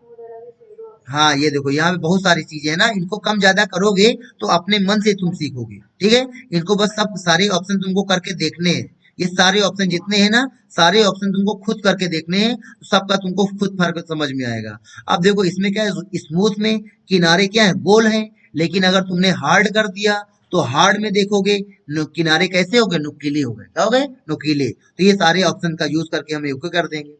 हाँ, ये देखो यहाँ पे बहुत सारी चीजें है ना, इनको कम ज्यादा करोगे तो अपने मन से तुम सीखोगे, ठीक है। इनको बस सब सारे ऑप्शन तुमको करके देखने हैं, ये सारे ऑप्शन जितने हैं ना, सारे ऑप्शन तुमको खुद करके देखने हैं, तो सबका तुमको खुद फर्क समझ में आएगा। अब देखो इसमें क्या है, स्मूथ में किनारे क्या है, गोल है, लेकिन अगर तुमने हार्ड कर दिया तो हार्ड में देखोगे किनारे कैसे हो गए, नुकीले हो गए। क्या हो गए, नुकीले। तो ये सारे ऑप्शन का यूज करके हम ओके कर देंगे।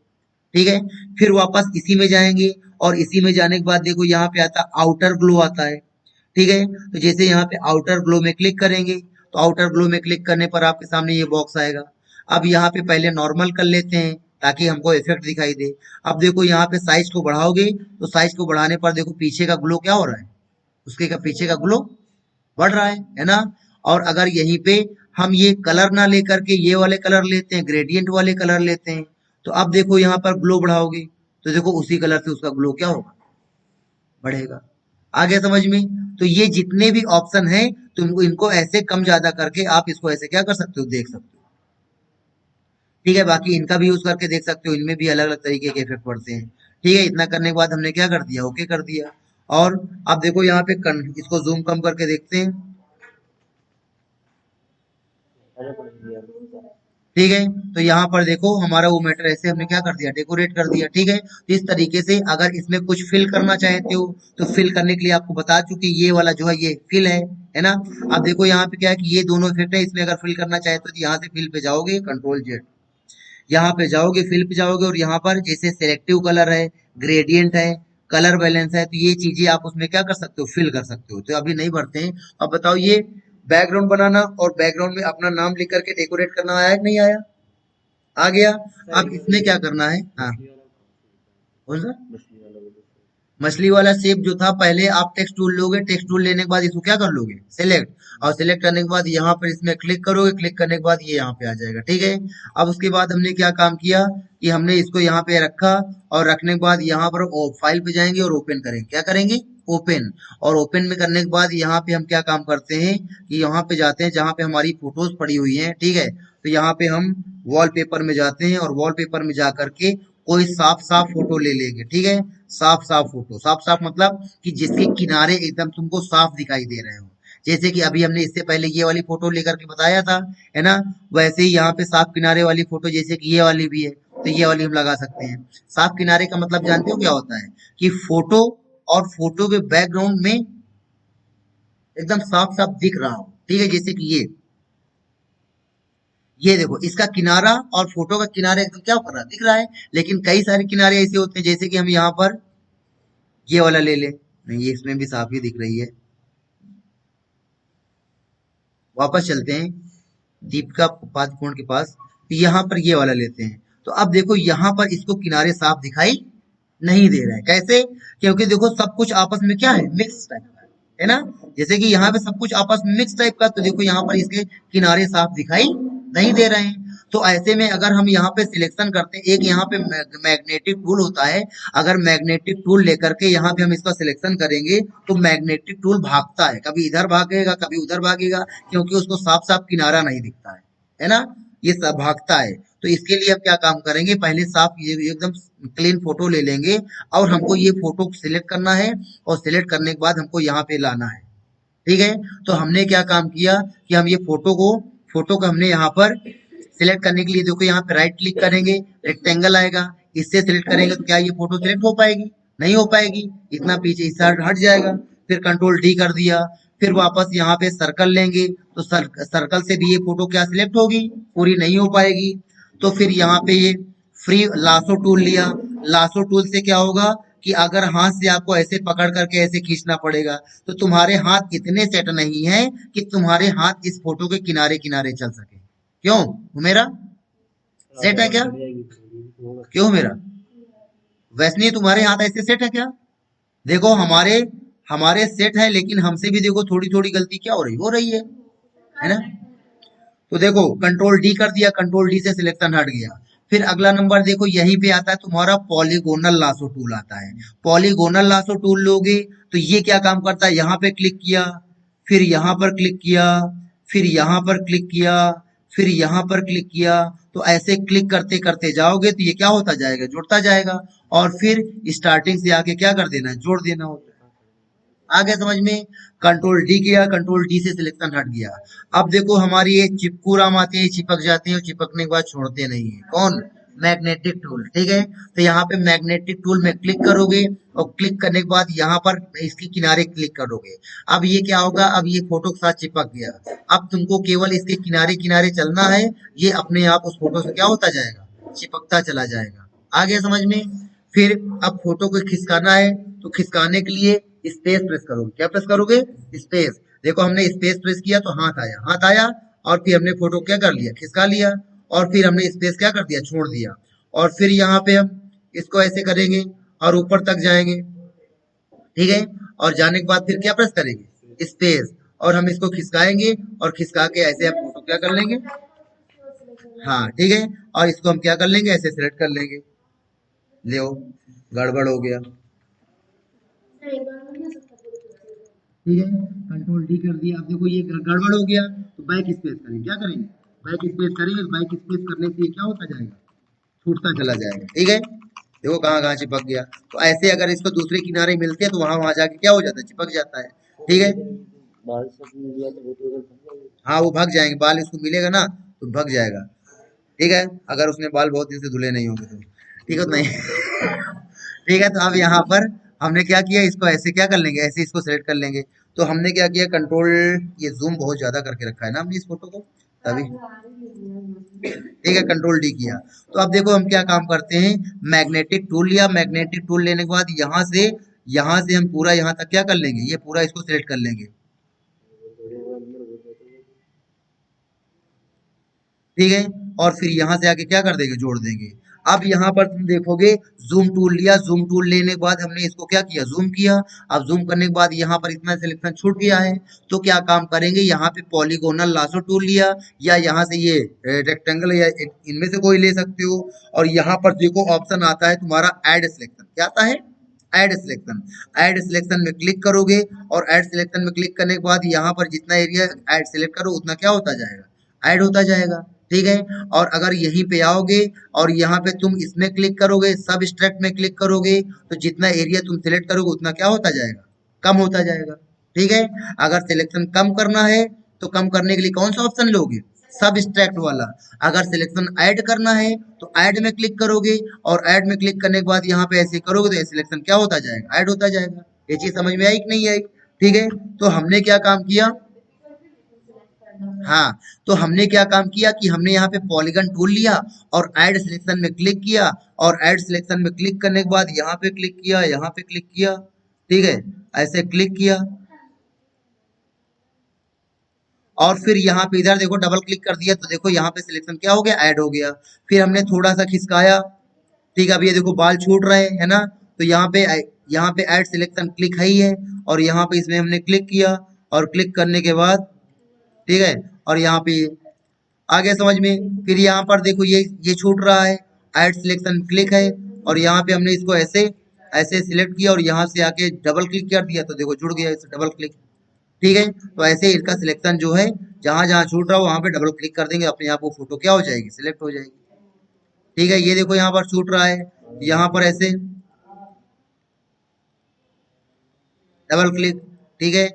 ठीक है, फिर वापस इसी में जाएंगे और इसी में जाने के बाद देखो यहाँ पे आता है आउटर ग्लो आता है। ठीक है, तो जैसे यहाँ पे आउटर ग्लो में क्लिक करेंगे तो आउटर ग्लो में क्लिक करने पर आपके सामने ये बॉक्स आएगा। अब यहाँ पे पहले नॉर्मल कर लेते हैं ताकि हमको इफेक्ट दिखाई दे। अब देखो यहाँ पे साइज को बढ़ाओगे तो साइज को बढ़ाने पर देखो पीछे का ग्लो क्या हो रहा है, उसके का पीछे का ग्लो बढ़ रहा है ना। और अगर यहीं पे हम ये कलर ना लेकर के ये वाले कलर लेते हैं, ग्रेडियंट वाले कलर लेते हैं, तो अब देखो यहाँ पर ग्लो बढ़ाओगे तो देखो उसी कलर से उसका ग्लो क्या होगा, बढ़ेगा। आ गया समझ में। तो ये जितने भी ऑप्शन है तुमको इनको ऐसे कम ज्यादा करके आप इसको ऐसे क्या कर सकते हो, देख सकते हो। ठीक है, बाकी इनका भी यूज करके देख सकते हो, इनमें भी अलग अलग तरीके के इफेक्ट पड़ते हैं। ठीक है, इतना करने के बाद हमने क्या कर दिया, ओके कर दिया। और अब देखो यहाँ पे इसको जूम कम करके देखते हैं। ठीक है, तो यहाँ पर देखो हमारा वो मैटर ऐसे हमने क्या कर दिया, डेकोरेट कर दिया। ठीक है, तो इस तरीके से अगर इसमें कुछ फिल करना चाहते हो तो फिल करने के लिए आपको बता चुके ये वाला जो है ये फिल है ना। अब देखो यहाँ पे क्या है कि ये दोनों इफेक्ट है, इसमें अगर फिल करना चाहते हो तो यहाँ से फिल पे जाओगे, कंट्रोल जेड, यहाँ पे जाओगे, फिल पे जाओगे और यहाँ पर जैसे सिलेक्टिव कलर है, ग्रेडियंट है, कलर बैलेंस है, तो ये चीजें आप उसमें क्या कर सकते हो, फिल कर सकते हो। तो अभी नहीं भरते हैं। अब बताओ ये बैकग्राउंड बनाना और बैकग्राउंड में अपना नाम लिख करके डेकोरेट करना आया कि नहीं आया, आ गया। अब इसमें क्या करना है, हाँ कौन सा, मछली वाला शेप जो था, पहले आप टेक्स्ट टूल लोगे, टेक्स्ट टूल लेने के बाद इसको क्या कर लोगे, सिलेक्ट, और सिलेक्ट करने के बाद यहाँ पर इसमें क्लिक करोगे, क्लिक करने के बाद ये यहाँ पे आ जाएगा। ठीक है, अब उसके बाद हमने क्या काम किया कि हमने इसको यहाँ पे रखा और रखने के बाद यहाँ पर फाइल पे जाएंगे और ओपन करेंगे। क्या करेंगे, ओपन। और ओपन में करने के बाद यहाँ पे हम क्या काम करते हैं कि यहाँ पे जाते हैं जहाँ पे हमारी फोटोज पड़ी हुई है। ठीक है, तो यहाँ पे हम वॉलपेपर में जाते हैं और वॉलपेपर में जा करके कोई साफ साफ फोटो ले लेंगे। ठीक है, साफ साफ फोटो, साफ साफ मतलब कि जिसके किनारे एकदम तुमको साफ दिखाई दे रहे हो। जैसे कि अभी हमने इससे पहले ये वाली फोटो लेकर के बताया था, है ना। वैसे ही यहाँ पे साफ किनारे वाली फोटो जैसे कि ये वाली भी है, तो ये वाली हम लगा सकते हैं। साफ किनारे का मतलब जानते हो क्या होता है, कि फोटो और फोटो के बैकग्राउंड में एकदम साफ साफ दिख रहा हो। ठीक है, जैसे कि ये देखो इसका किनारा और फोटो का किनारा एकदम क्या कर रहा है, दिख रहा है। लेकिन कई सारे किनारे ऐसे होते हैं जैसे कि हम यहाँ पर ये वाला ले ले, नहीं ये इसमें भी साफ ही दिख रही है। वापस चलते हैं दीपिका पादुकोण के पास, तो यहाँ पर ये वाला लेते हैं। तो अब देखो यहाँ पर इसको किनारे साफ दिखाई नहीं दे रहा है। कैसे, क्योंकि देखो सब कुछ आपस में क्या है, मिक्स टाइप का है ना। जैसे कि यहाँ पे सब कुछ आपस में मिक्स टाइप का, तो देखो यहाँ पर इसके किनारे साफ दिखाई नहीं दे रहे हैं। तो ऐसे में अगर हम यहाँ पे सिलेक्शन करते हैं, एक यहाँ पे मैग्नेटिक टूल होता है, अगर मैग्नेटिक टूल लेकर के यहाँ पे हम इसका सिलेक्शन करेंगे तो मैग्नेटिक टूल भागता है, कभी इधर भागेगा कभी उधर भागेगा, क्योंकि उसको साफ साफ किनारा नहीं दिखता है ना। ये सब भागता है। तो इसके लिए हम क्या काम करेंगे, पहले साफ ये एकदम क्लीन फोटो ले लेंगे और हमको ये फोटो सिलेक्ट करना है और सिलेक्ट करने के बाद हमको यहाँ पे लाना है। ठीक है, तो हमने क्या काम किया कि हम ये फोटो को हमने यहाँ पर सिलेक्ट करने के लिए देखो यहाँ पे राइट क्लिक करेंगे, रेक्टेंगल आएगा, इससे सिलेक्ट करेंगे तो क्या ये फोटो सिलेक्ट हो पाएगी, नहीं हो पाएगी, इतना पीछे इस साइड हट जाएगा। फिर कंट्रोल डी कर दिया, फिर वापस यहाँ पे सर्कल लेंगे तो सर्कल से भी ये फोटो क्या सिलेक्ट होगी, पूरी नहीं हो पाएगी। तो फिर यहाँ पे ये फ्री लासो टूल लिया, लासो टूल से क्या होगा कि अगर हाथ से आपको ऐसे पकड़ करके ऐसे खींचना पड़ेगा, तो तुम्हारे हाथ इतने सेट नहीं है कि तुम्हारे हाथ इस फोटो के किनारे किनारे चल सके। क्यों, मेरा सेट है क्या, क्यों मेरा वैसे नहीं, तुम्हारे हाथ ऐसे सेट है क्या, देखो हमारे हमारे सेट है, लेकिन हमसे भी देखो थोड़ी थोड़ी गलती क्या हो रही है ना। तो देखो कंट्रोल डी कर दिया, कंट्रोल डी से सिलेक्शन हट गया। फिर अगला नंबर देखो यहीं पे आता है तुम्हारा पॉलीगोनल लासो टूल आता है। पॉलीगोनल लासो टूल लोगे तो ये क्या काम करता है, यहाँ पे क्लिक किया, फिर यहाँ पर क्लिक किया, फिर यहाँ पर क्लिक किया, फिर यहाँ पर क्लिक किया, तो ऐसे क्लिक करते करते जाओगे तो ये क्या होता जाएगा, जुड़ता जाएगा। और फिर स्टार्टिंग से आके क्या कर देना है, जोड़ देना होता है। आ गया समझ में। कंट्रोल डी किया, कंट्रोल डी से सिलेक्शन हट गया। अब देखो हमारी ये चिपकू राम आते हैं, चिपक जाते हैं और चिपकने के बाद छोड़ते नहीं है, कौन, मैग्नेटिक टूल, ठीक है। तो यहाँ पे मैग्नेटिक टूल में क्लिक करोगे और क्लिक करने के बाद यहाँ पर इसके किनारे क्लिक करोगे। अब ये क्या होगा, अब ये फोटो के साथ चिपक गया। अब तुमको केवल इसके किनारे किनारे चलना है, ये अपने आप उस फोटो से क्या होता जाएगा, चिपकता चला जाएगा। आ गया समझ में। फिर अब फोटो को खिसकाना है, तो खिसकाने के लिए स्पेस प्रेस करोगे। क्या प्रेस करोगे, स्पेस। देखो हमने स्पेस प्रेस किया तो हाथ आया, हाथ आया, और फिर हमने फोटो क्या कर लिया, खिसका लिया, और फिर हमने स्पेस क्या कर दिया, छोड़ दिया। और फिर यहाँ पे हम इसको ऐसे करेंगे और ऊपर तक जाएंगे, ठीक है। और जाने के बाद फिर क्या प्रेस करेंगे, स्पेस, और हम इसको खिसकाएंगे, और खिसका के ऐसे हम फोटो क्या कर लेंगे, हाँ ठीक है। और इसको हम क्या कर लेंगे, ऐसे सिलेक्ट कर लेंगे। ले गड़बड़ हो गया, ठीक है। कंट्रोल डी कर दिया। अब देखो ये गड़बड़ हो गया, तो बैक स्पेस करेंगे। क्या करेंगे, बैक स्पेस करेंगे। बैक स्पेस करने से ये क्या होता जाएगा, छूटता चला जाएगा, ठीक है। देखो कहाँ कहाँ चिपक गया। तो ऐसे अगर इसको दूसरे किनारे मिलते हैं तो वहां वहां जाके क्या हो जाता है, चिपक जाता है, ठीक है। बाल सब मिल गया तो वो तो उधर भाग जाएगा। हाँ वो भाग जाएंगे, बाल इसको मिलेगा ना तो भाग जाएगा, ठीक है। अगर उसने बाल बहुत दिन से धुले नहीं होंगे तो, ठीक है, तो नहीं ठीक है। तो अब यहाँ पर हमने क्या किया, इसको ऐसे क्या कर लेंगे, ऐसे इसको सेलेक्ट कर लेंगे। तो हमने क्या किया, कंट्रोल, ये जूम बहुत ज्यादा करके रखा है ना हमने इस फोटो को, तभी, ठीक है, कंट्रोल डी किया। तो अब देखो हम क्या काम करते हैं, मैग्नेटिक टूल लिया। मैग्नेटिक टूल लेने के बाद यहाँ से हम पूरा यहाँ तक क्या कर लेंगे, ये पूरा इसको सिलेक्ट कर लेंगे, ठीक है। और फिर यहाँ से आके क्या कर देंगे, जोड़ देंगे। अब यहाँ पर तुम देखोगे, जूम टूल लिया। जूम टूल लेने के बाद हमने इसको क्या किया, जूम किया। अब जूम करने के बाद यहाँ पर इतना सिलेक्शन छूट गया है, तो क्या काम करेंगे, यहाँ पे पॉलीगोनल लासो टूल लिया, या यहाँ से ये रेक्टेंगल, या इनमें से कोई ले सकते हो। और यहाँ पर देखो ऑप्शन आता है तुम्हारा ऐड सिलेक्शन, क्या आता है, ऐड सिलेक्शन। ऐड सिलेक्शन में क्लिक करोगे, और ऐड सिलेक्शन में क्लिक करने के बाद यहाँ पर जितना एरिया ऐड सिलेक्ट करो उतना क्या होता जाएगा, ऐड होता जाएगा, ठीक है। और अगर यहीं पे आओगे और यहाँ पे तुम इसमें क्लिक करोगे, सब स्ट्रैक्ट में क्लिक करोगे, तो जितना एरिया तुम सिलेक्ट करोगे उतना क्या होता जाएगा, कम होता जाएगा, ठीक है। अगर सिलेक्शन कम करना है तो कम करने के लिए कौन सा ऑप्शन लोगे, सब स्ट्रैक्ट वाला। अगर सिलेक्शन ऐड करना है तो ऐड में क्लिक करोगे, और ऐड में क्लिक करने के बाद यहाँ पे ऐसे करोगे तो ये सिलेक्शन क्या होता जाएगा, ऐड होता जाएगा। ये चीज समझ में आई कि नहीं आई, ठीक है। तो हमने क्या काम किया, हाँ, तो हमने क्या काम किया कि हमने यहाँ पे पॉलीगन टूल लिया, और ऐड सिलेक्शन में क्लिक किया, और ऐड सिलेक्शन में क्लिक करने के बाद यहाँ पे क्लिक किया, यहाँ पे क्लिक किया, ठीक है, ऐसे क्लिक किया। और फिर यहाँ पे इधर देखो डबल क्लिक कर दिया, तो देखो यहाँ पे सिलेक्शन क्या हो गया, ऐड हो गया। फिर हमने थोड़ा सा खिसकाया, ठीक है। अब ये देखो बाल छूट रहे हैं, है ना। तो यहाँ पे ऐड सिलेक्शन क्लिक है ही है, और यहाँ पे इसमें हमने क्लिक किया, और क्लिक करने के बाद, ठीक है, और यहाँ पे आ गया समझ में। फिर यहाँ पर देखो ये छूट रहा है, ऐड सिलेक्शन क्लिक है, और यहाँ पे हमने इसको ऐसे ऐसे सिलेक्ट किया, और यहाँ से आके डबल क्लिक कर दिया, तो देखो जुड़ गया, इसे डबल क्लिक, ठीक है। तो ऐसे इसका सिलेक्शन जो है, जहां जहां छूट रहा हो वहां पे डबल क्लिक कर देंगे, अपने आप वो फोटो क्या हो जाएगी, सिलेक्ट हो जाएगी, ठीक है। ये देखो यहाँ पर छूट रहा है, यहाँ पर ऐसे डबल क्लिक, ठीक है।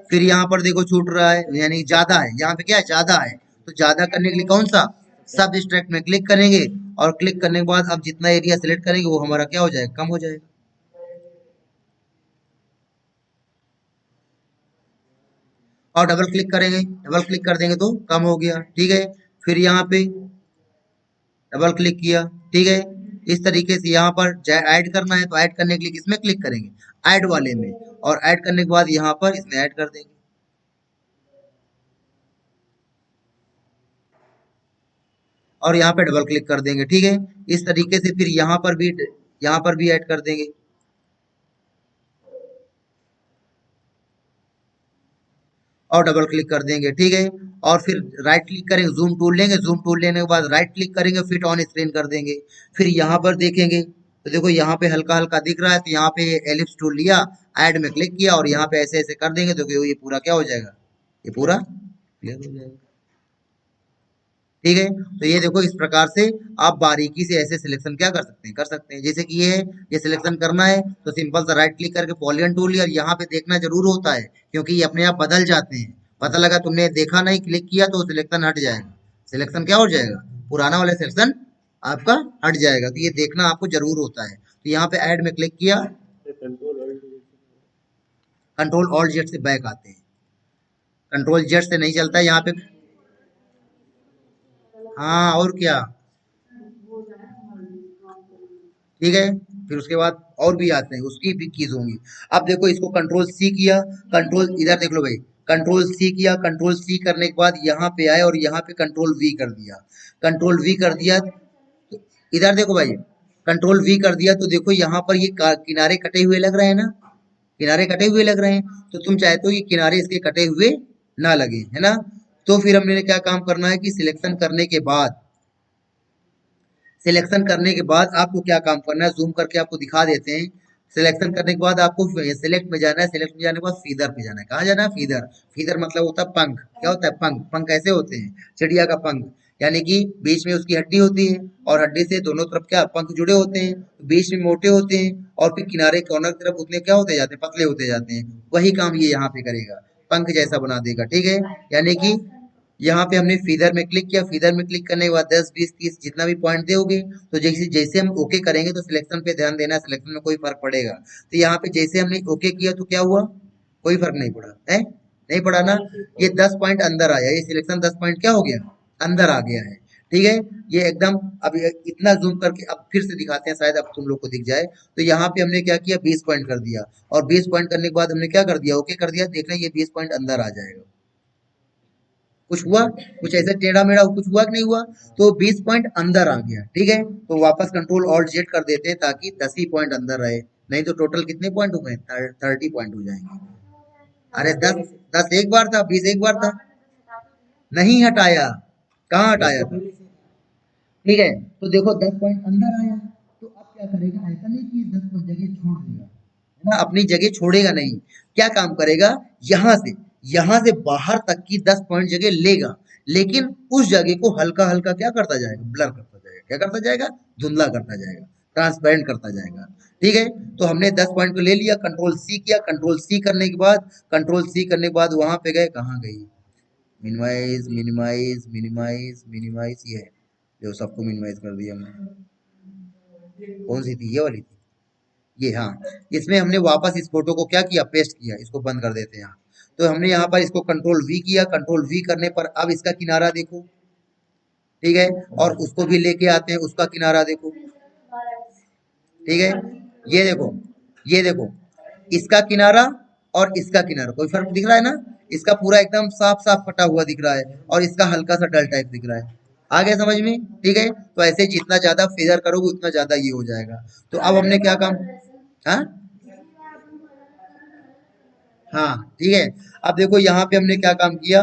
फिर यहाँ पर देखो छूट रहा है, यानी ज्यादा है, यहाँ पे क्या है, ज्यादा है। तो ज्यादा करने के लिए कौन सा, सब डिस्ट्रैक्ट में क्लिक करेंगे, और क्लिक करने के बाद अब जितना एरिया सिलेक्ट करेंगे वो हमारा क्या हो जाएगा, कम हो जाएगा। और डबल क्लिक करेंगे, डबल क्लिक कर देंगे तो कम हो गया, ठीक है। फिर यहाँ पे डबल क्लिक किया, ठीक है। इस तरीके से यहाँ पर ऐड करना है तो ऐड करने के लिए किसमें क्लिक करेंगे, ऐड वाले में, और ऐड करने के बाद यहाँ पर इसमें ऐड कर देंगे, और यहाँ पे डबल क्लिक कर देंगे, ठीक है। इस तरीके से फिर यहाँ पर भी ऐड कर देंगे, और डबल क्लिक कर देंगे, ठीक है। और फिर राइट क्लिक करेंगे, जूम टूल लेंगे, जूम टूल लेने के बाद राइट क्लिक करेंगे, फिट ऑन स्क्रीन कर देंगे। फिर यहाँ पर देखेंगे तो देखो यहाँ पे हल्का हल्का दिख रहा है, तो यहाँ पे एलिप्स टूल लिया, ऐड में क्लिक किया, और यहाँ पे ऐसे ऐसे कर देंगे तो ये पूरा क्या हो जाएगा, ये पूरा क्लियर हो जाएगा, ठीक है। तो ये देखो इस प्रकार से आप बारीकी से ऐसे सिलेक्शन क्या कर सकते हैं। जैसे कि ये है, ये सिलेक्शन करना है तो सिंपल सा राइट क्लिक करके पॉलीगन टूल लिया, और यहाँ पे देखना जरूर होता है क्योंकि ये अपने आप बदल जाते हैं। पता लगा तुमने देखा नहीं, क्लिक किया तो सिलेक्शन हट जाएगा, सिलेक्शन क्या हो जाएगा, पुराना वाला सिलेक्शन आपका हट जाएगा। तो ये देखना आपको जरूर होता है। तो यहाँ पे ऐड में क्लिक किया, कंट्रोल ऑल्ट जेड से बैक आते हैं। कंट्रोल जेड से नहीं चलता है यहाँ पे। हाँ और क्या। ठीक है। फिर उसके बाद और भी आते हैं, उसकी भी कीज होंगी। अब देखो इसको कंट्रोल सी किया, कंट्रोल इधर देख लो भाई, कंट्रोल सी किया, कंट्रोल सी करने के बाद यहाँ पे आए और यहाँ पे कंट्रोल वी कर दिया। कंट्रोल वी कर दिया तो इधर देखो भाई, कंट्रोल वी कर दिया तो देखो यहाँ पर ये किनारे कटे हुए लग रहे हैं ना, किनारे कटे हुए लग रहे हैं। तो तुम चाहते हो ये किनारे इसके कटे हुए ना लगे, है ना। तो फिर हमने क्या काम करना है कि सिलेक्शन करने के बाद, सिलेक्शन करने के बाद आपको क्या काम करना है, जूम करके आपको दिखा देते हैं। सिलेक्शन करने के बाद आपको सिलेक्ट में जाना है, सिलेक्ट में जाने के बाद फीदर पे जाना है। कहाँ जाना है? फीदर। फीदर मतलब होता है पंख। क्या होता है? पंख। पंख कैसे होते हैं? चिड़िया का पंख, यानी कि बीच में उसकी हड्डी होती है और हड्डी से दोनों तरफ क्या पंख जुड़े होते हैं, बीच में मोटे होते हैं और फिर किनारे कॉर्नर की तरफ उतने क्या होते जाते हैं, पतले होते जाते हैं। वही काम ये यहाँ पे करेगा, पंख जैसा बना देगा। ठीक है, यानी कि यहाँ पे हमने फीदर में क्लिक किया, फीदर में क्लिक करने के बाद 10 20 30 जितना भी पॉइंट दोगे, तो जैसे जैसे हम ओके करेंगे तो सिलेक्शन पे ध्यान देना, सिलेक्शन में कोई फर्क पड़ेगा। तो यहाँ पे जैसे हमने ओके किया तो क्या हुआ, कोई फर्क नहीं पड़ा है, नहीं पड़ा ना। ये 10 पॉइंट अंदर आया, ये सिलेक्शन 10 पॉइंट क्या हो गया, अंदर आ गया है। ठीक है, ये एकदम। अब इतना जूम करके अब फिर से दिखाते हैं, शायद अब तुम लोग को दिख जाए। तो यहाँ पे हमने क्या किया, 20 पॉइंट कर दिया और 20 पॉइंट करने के बाद हमने क्या कर दिया, ओके कर दिया। देख रहे हैं ये 20 पॉइंट अंदर आ जाएगा। कुछ हुआ, कुछ ऐसा टेढ़ा मेढ़ा कुछ हुआ कि नहीं हुआ, तो 20 पॉइंट अंदर आ गया। ठीक है, तो वापस कंट्रोल ऑल्ट जेड कर देते हैं ताकि 10 ही पॉइंट अंदर रहे, नहीं तो टोटल कितने पॉइंट हो गए, 30 पॉइंट हो जाएंगे। अरे 10, 10 एक बार था, 20 एक बार था। नहीं हटाया, कहाँ हटाया था। ठीक है, तो देखो 10 पॉइंट अंदर आया। तो अब क्या करेगा, ऐसा नहीं कि 10 पॉइंट जगह छोड़ देगा, है ना, अपनी जगह छोड़ेगा नहीं। क्या काम करेगा, यहाँ से, यहाँ से बाहर तक की 10 पॉइंट जगह लेगा, लेकिन उस जगह को हल्का हल्का क्या करता जाएगा, ब्लर करता जाएगा। क्या करता जाएगा, धुंधला करता जाएगा, ट्रांसपेरेंट करता जाएगा। ठीक है, तो हमने 10 पॉइंट को ले लिया, कंट्रोल सी किया, कंट्रोल सी करने के बाद, कंट्रोल सी करने के बाद वहां पे गए, कहाँ गई, मिनिमाइज मिनिमाइज मिनिमाइज मिनिमाइज, ये है जो सबको मिनिमाइज कर दिया मैंने। कौन सी थी, ये वाली थी, ये, हाँ। इसमें हमने वापस इस फोटो को क्या किया, पेस्ट किया। इसको बंद कर देते हैं यहाँ। तो हमने यहाँ पर इसको कंट्रोल वी किया, कंट्रोल वी करने पर अब इसका किनारा देखो। ठीक है, और उसको भी लेके आते हैं, उसका किनारा देखो। ठीक है, ये देखो, ये देखो, इसका किनारा और इसका किनारा, कोई फर्क दिख रहा है ना। इसका पूरा एकदम साफ साफ कटा हुआ दिख रहा है और इसका हल्का सा डल टाइप दिख रहा है। आ गया समझ में। ठीक है, तो ऐसे जितना ज्यादा फेदर करोगे उतना ज्यादा ये हो जाएगा। तो अब हमने क्या काम, हाँ हाँ ठीक है। अब देखो यहाँ पे हमने क्या काम किया,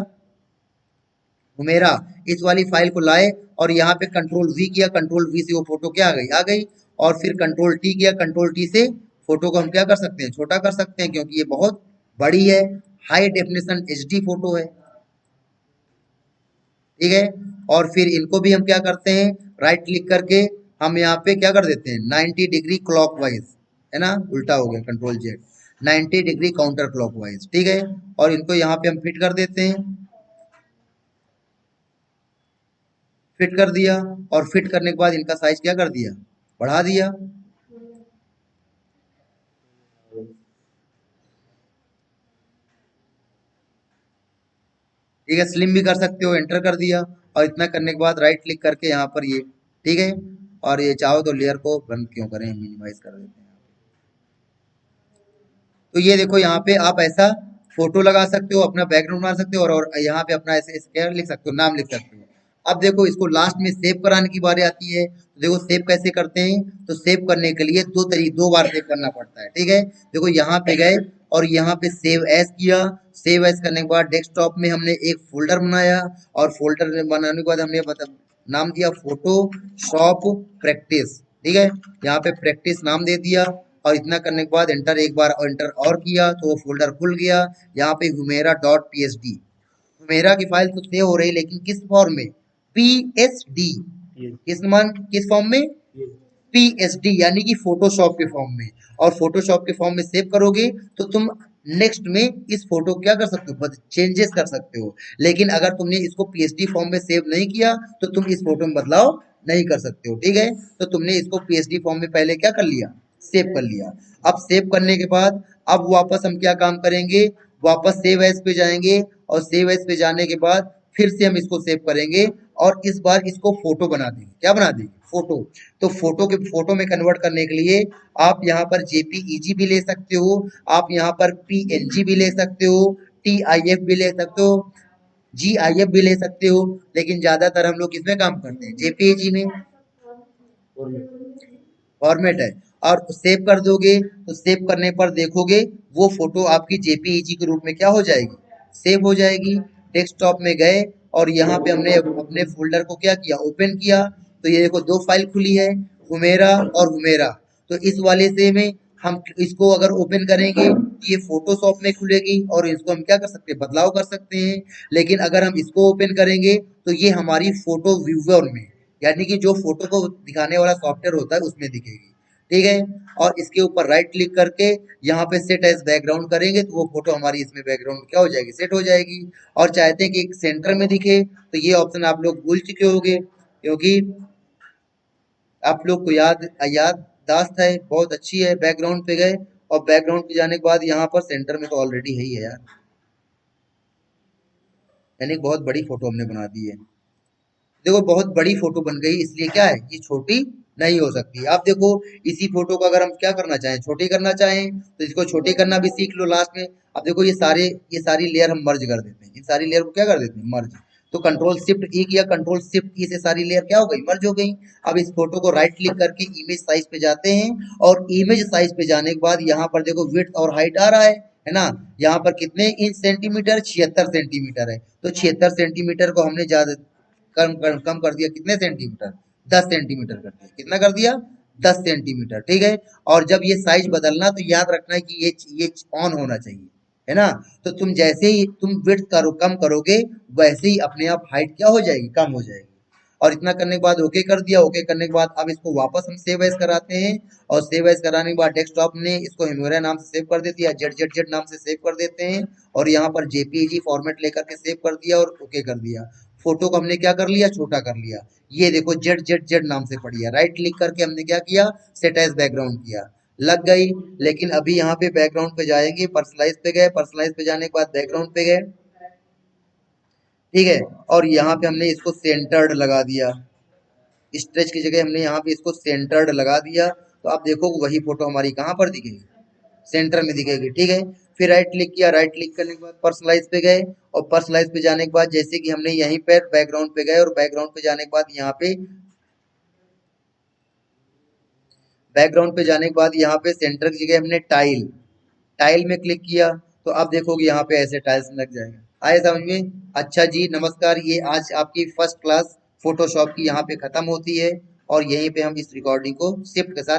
मेरा इस वाली फाइल को लाए और यहाँ पे कंट्रोल वी किया, कंट्रोल वी से वो फोटो क्या आ गई, आ गई। और फिर कंट्रोल टी किया, कंट्रोल टी से फोटो को हम क्या कर सकते हैं, छोटा कर सकते हैं, क्योंकि ये बहुत बड़ी है, हाई डेफिनेशन एचडी फोटो है। ठीक है, और फिर इनको भी हम क्या करते हैं, राइट क्लिक करके हम यहाँ पे क्या कर देते हैं, 90 डिग्री क्लॉकवाइज, है ना, उल्टा हो गया, control Z, 90 degree counter clockwise. ठीक है, और इनको यहाँ पे हम फिट कर देते हैं, फिट कर दिया। और फिट करने के बाद इनका साइज क्या कर दिया, बढ़ा दिया। ठीक है, स्लिम भी कर सकते हो, एंटर कर दिया। और इतना करने के बाद राइट क्लिक करके यहाँ पर ये, ठीक है, और ये चाहो तो लेयर को बंद क्यों करें, मिनिमाइज कर देते हैं। तो ये देखो यहाँ पे आप ऐसा फोटो लगा सकते हो, अपना बैकग्राउंड बना सकते हो, और यहाँ पे अपना ऐसे क्या लिख सकते हो, नाम लिख सकते हो। अब देखो इसको लास्ट में सेव कराने की बारी आती है। तो देखो सेव कैसे करते हैं, तो सेव करने के लिए दो बार सेव करना पड़ता है। ठीक है, देखो यहाँ पे गए और यहाँ पे सेव एज किया। सेव एज करने के बाद डेस्कटॉप में हमने एक फोल्डर बनाया और फोल्डर बनाने के बाद हमने मतलब नाम दिया फोटो शॉप प्रैक्टिस। ठीक है, यहाँ पे प्रैक्टिस नाम दे दिया और इतना करने के बाद एंटर, एक बार एंटर और किया तो वो फोल्डर खुल गया। यहाँ पे Humera dot P H D, Humera की फाइल तो सेव हो रही, लेकिन किस फॉर्म में, पी एच डी, किस फॉर्म में, पी एच डी, यानी कि फोटोशॉप के फॉर्म में। और फोटोशॉप के फॉर्म में सेव करोगे तो तुम नेक्स्ट में इस फोटो को क्या कर सकते हो, चेंजेस कर सकते हो। लेकिन अगर तुमने इसको पीएचडी फॉर्म में सेव नहीं किया तो तुम इस फोटो में बदलाव नहीं कर सकते हो, ठीक है। तो तुमने इसको पीएसडी फॉर्म में पहले क्या कर लिया, सेव कर लिया। अब सेव करने के बाद अब वापस हम क्या काम करेंगे, वापस सेव एज पे जाएंगे और सेव एज पे जाने के बाद फिर से हम इसको सेव करेंगे और इस बार इसको फोटो बना देंगे। क्या बना देंगे, फोटो। तो फोटो में कन्वर्ट करने के लिए आप यहाँ पर जेपीईजी भी ले सकते हो, आप यहाँ पर पीएनजी भी ले सकते हो, टीआईएफ भी ले सकते हो, जीआईएफ भी ले सकते हो, लेकिन ज्यादातर हम लोग किसमें काम करते हैं, जेपीईजी में, फॉर्मेट है। और सेव कर दोगे तो सेव करने पर देखोगे वो फोटो आपकी जेपीईजी के रूप में क्या हो जाएगी, सेव हो जाएगी। डेस्कटॉप में गए और यहाँ पे हमने अपने फोल्डर को क्या किया, ओपन किया। तो ये देखो दो फाइल खुली है, हुमेरा और हुमेरा। तो इस वाले से में हम इसको अगर ओपन करेंगे ये फोटोशॉप में खुलेगी और इसको हम क्या कर सकते हैं, बदलाव कर सकते हैं। लेकिन अगर हम इसको ओपन करेंगे तो ये हमारी फोटो व्यूअर में, यानी कि जो फोटो को दिखाने वाला सॉफ्टवेयर होता है उसमें दिखेगी, ठीक है। और इसके ऊपर राइट क्लिक करके यहाँ पे सेट एज बैकग्राउंड करेंगे तो वो फोटो हमारी इसमें बैकग्राउंड क्या हो जाएगी, सेट हो जाएगी। और चाहते हैं कि एक सेंटर में दिखे तो ये ऑप्शन आप लोग भूल चुके होंगे, क्योंकि आप लोग को याददाश्त है बहुत अच्छी है। बैकग्राउंड पे गए और बैकग्राउंड पे जाने के बाद यहाँ पर सेंटर में तो ऑलरेडी है ही है यार, यानी बहुत बड़ी फोटो हमने बना दी है। देखो बहुत बड़ी फोटो बन गई, इसलिए क्या है ये छोटी नहीं हो सकती। आप देखो इसी फोटो को अगर हम क्या करना चाहें, छोटी करना चाहें तो इसको छोटी करना भी सीख लो लास्ट में। अब देखो ये सारी लेयर हम मर्ज कर देते हैं, इन सारी लेयर को क्या कर देते हैं, मर्ज। तो कंट्रोल शिफ्ट ई किया, कंट्रोल शिफ्ट ई से सारी लेयर क्या हो गई, मर्ज हो गई। अब इस फोटो को राइट क्लिक करके इमेज साइज पे जाते हैं और इमेज साइज पे जाने के बाद यहाँ पर देखो विड्थ और हाइट आ रहा है ना। यहाँ पर कितने इंच सेंटीमीटर, 76 सेंटीमीटर है। तो 76 सेंटीमीटर को हमने ज्यादा कम कर दिया, कितने सेंटीमीटर, 10 सेंटीमीटर कर दिया। कितना कर दिया, 10 सेंटीमीटर, ठीक है। और जब ये साइज बदलना तो याद रखना है कि ये ऑन होना चाहिए, है ना। तो तुम जैसे ही तुम विड्थ कम करोगे वैसे ही अपने आप हाइट क्या हो जाएगी, कम हो जाएगी। और इतना करने के बाद ओके कर दिया। ओके करने के बाद अब इसको वापस हम सेव एज कराते हैं और सेव एज कराने के बाद डेस्कटॉप ने इसको हिमोरा नाम से सेव कर देती है, जेड जेड जेड नाम से सेव कर देते हैं और यहाँ पर जेपीईजी फॉर्मेट लेकर के सेव कर दिया और ओके कर दिया। फोटो को हमने क्या कर लिया, छोटा कर लिया। ये देखो जेड जेड जेड नाम से पड़ी है। राइट क्लिक करके हमने क्या किया, सेट एज बैकग्राउंड किया, लग गई। लेकिन अभी यहाँ पे बैकग्राउंड पे जाएंगे, पर्सनलाइज पे गए, पर्सनलाइज पे जाने के बाद बैकग्राउंड पे गए, ठीक है। और यहाँ पे हमने इसको सेंटर्ड लगा दिया, स्ट्रेच की जगह हमने यहाँ पे इसको सेंटर्ड लगा दिया। तो आप देखो वही फोटो हमारी कहाँ पर दिखेगी, सेंटर में दिखेगी, ठीक है। फिर राइट क्लिक किया, राइट क्लिक करने के बाद पर्सनलाइज पे गए और पर्सनलाइज पे जाने के बाद जैसे कि हमने यहीं पर बैकग्राउंड पे गए और बैकग्राउंड पे जाने के बाद यहाँ पे यहाँ पे सेंटर की जगह हमने टाइल, टाइल में क्लिक किया तो आप देखोगे यहाँ पे ऐसे टाइल्स लग जाएगा। आए समझ में। अच्छा जी नमस्कार, ये आज आपकी फर्स्ट क्लास फोटोशॉप की यहाँ पे खत्म होती है और यहीं पे हम इस रिकॉर्डिंग को शिफ्ट के साथ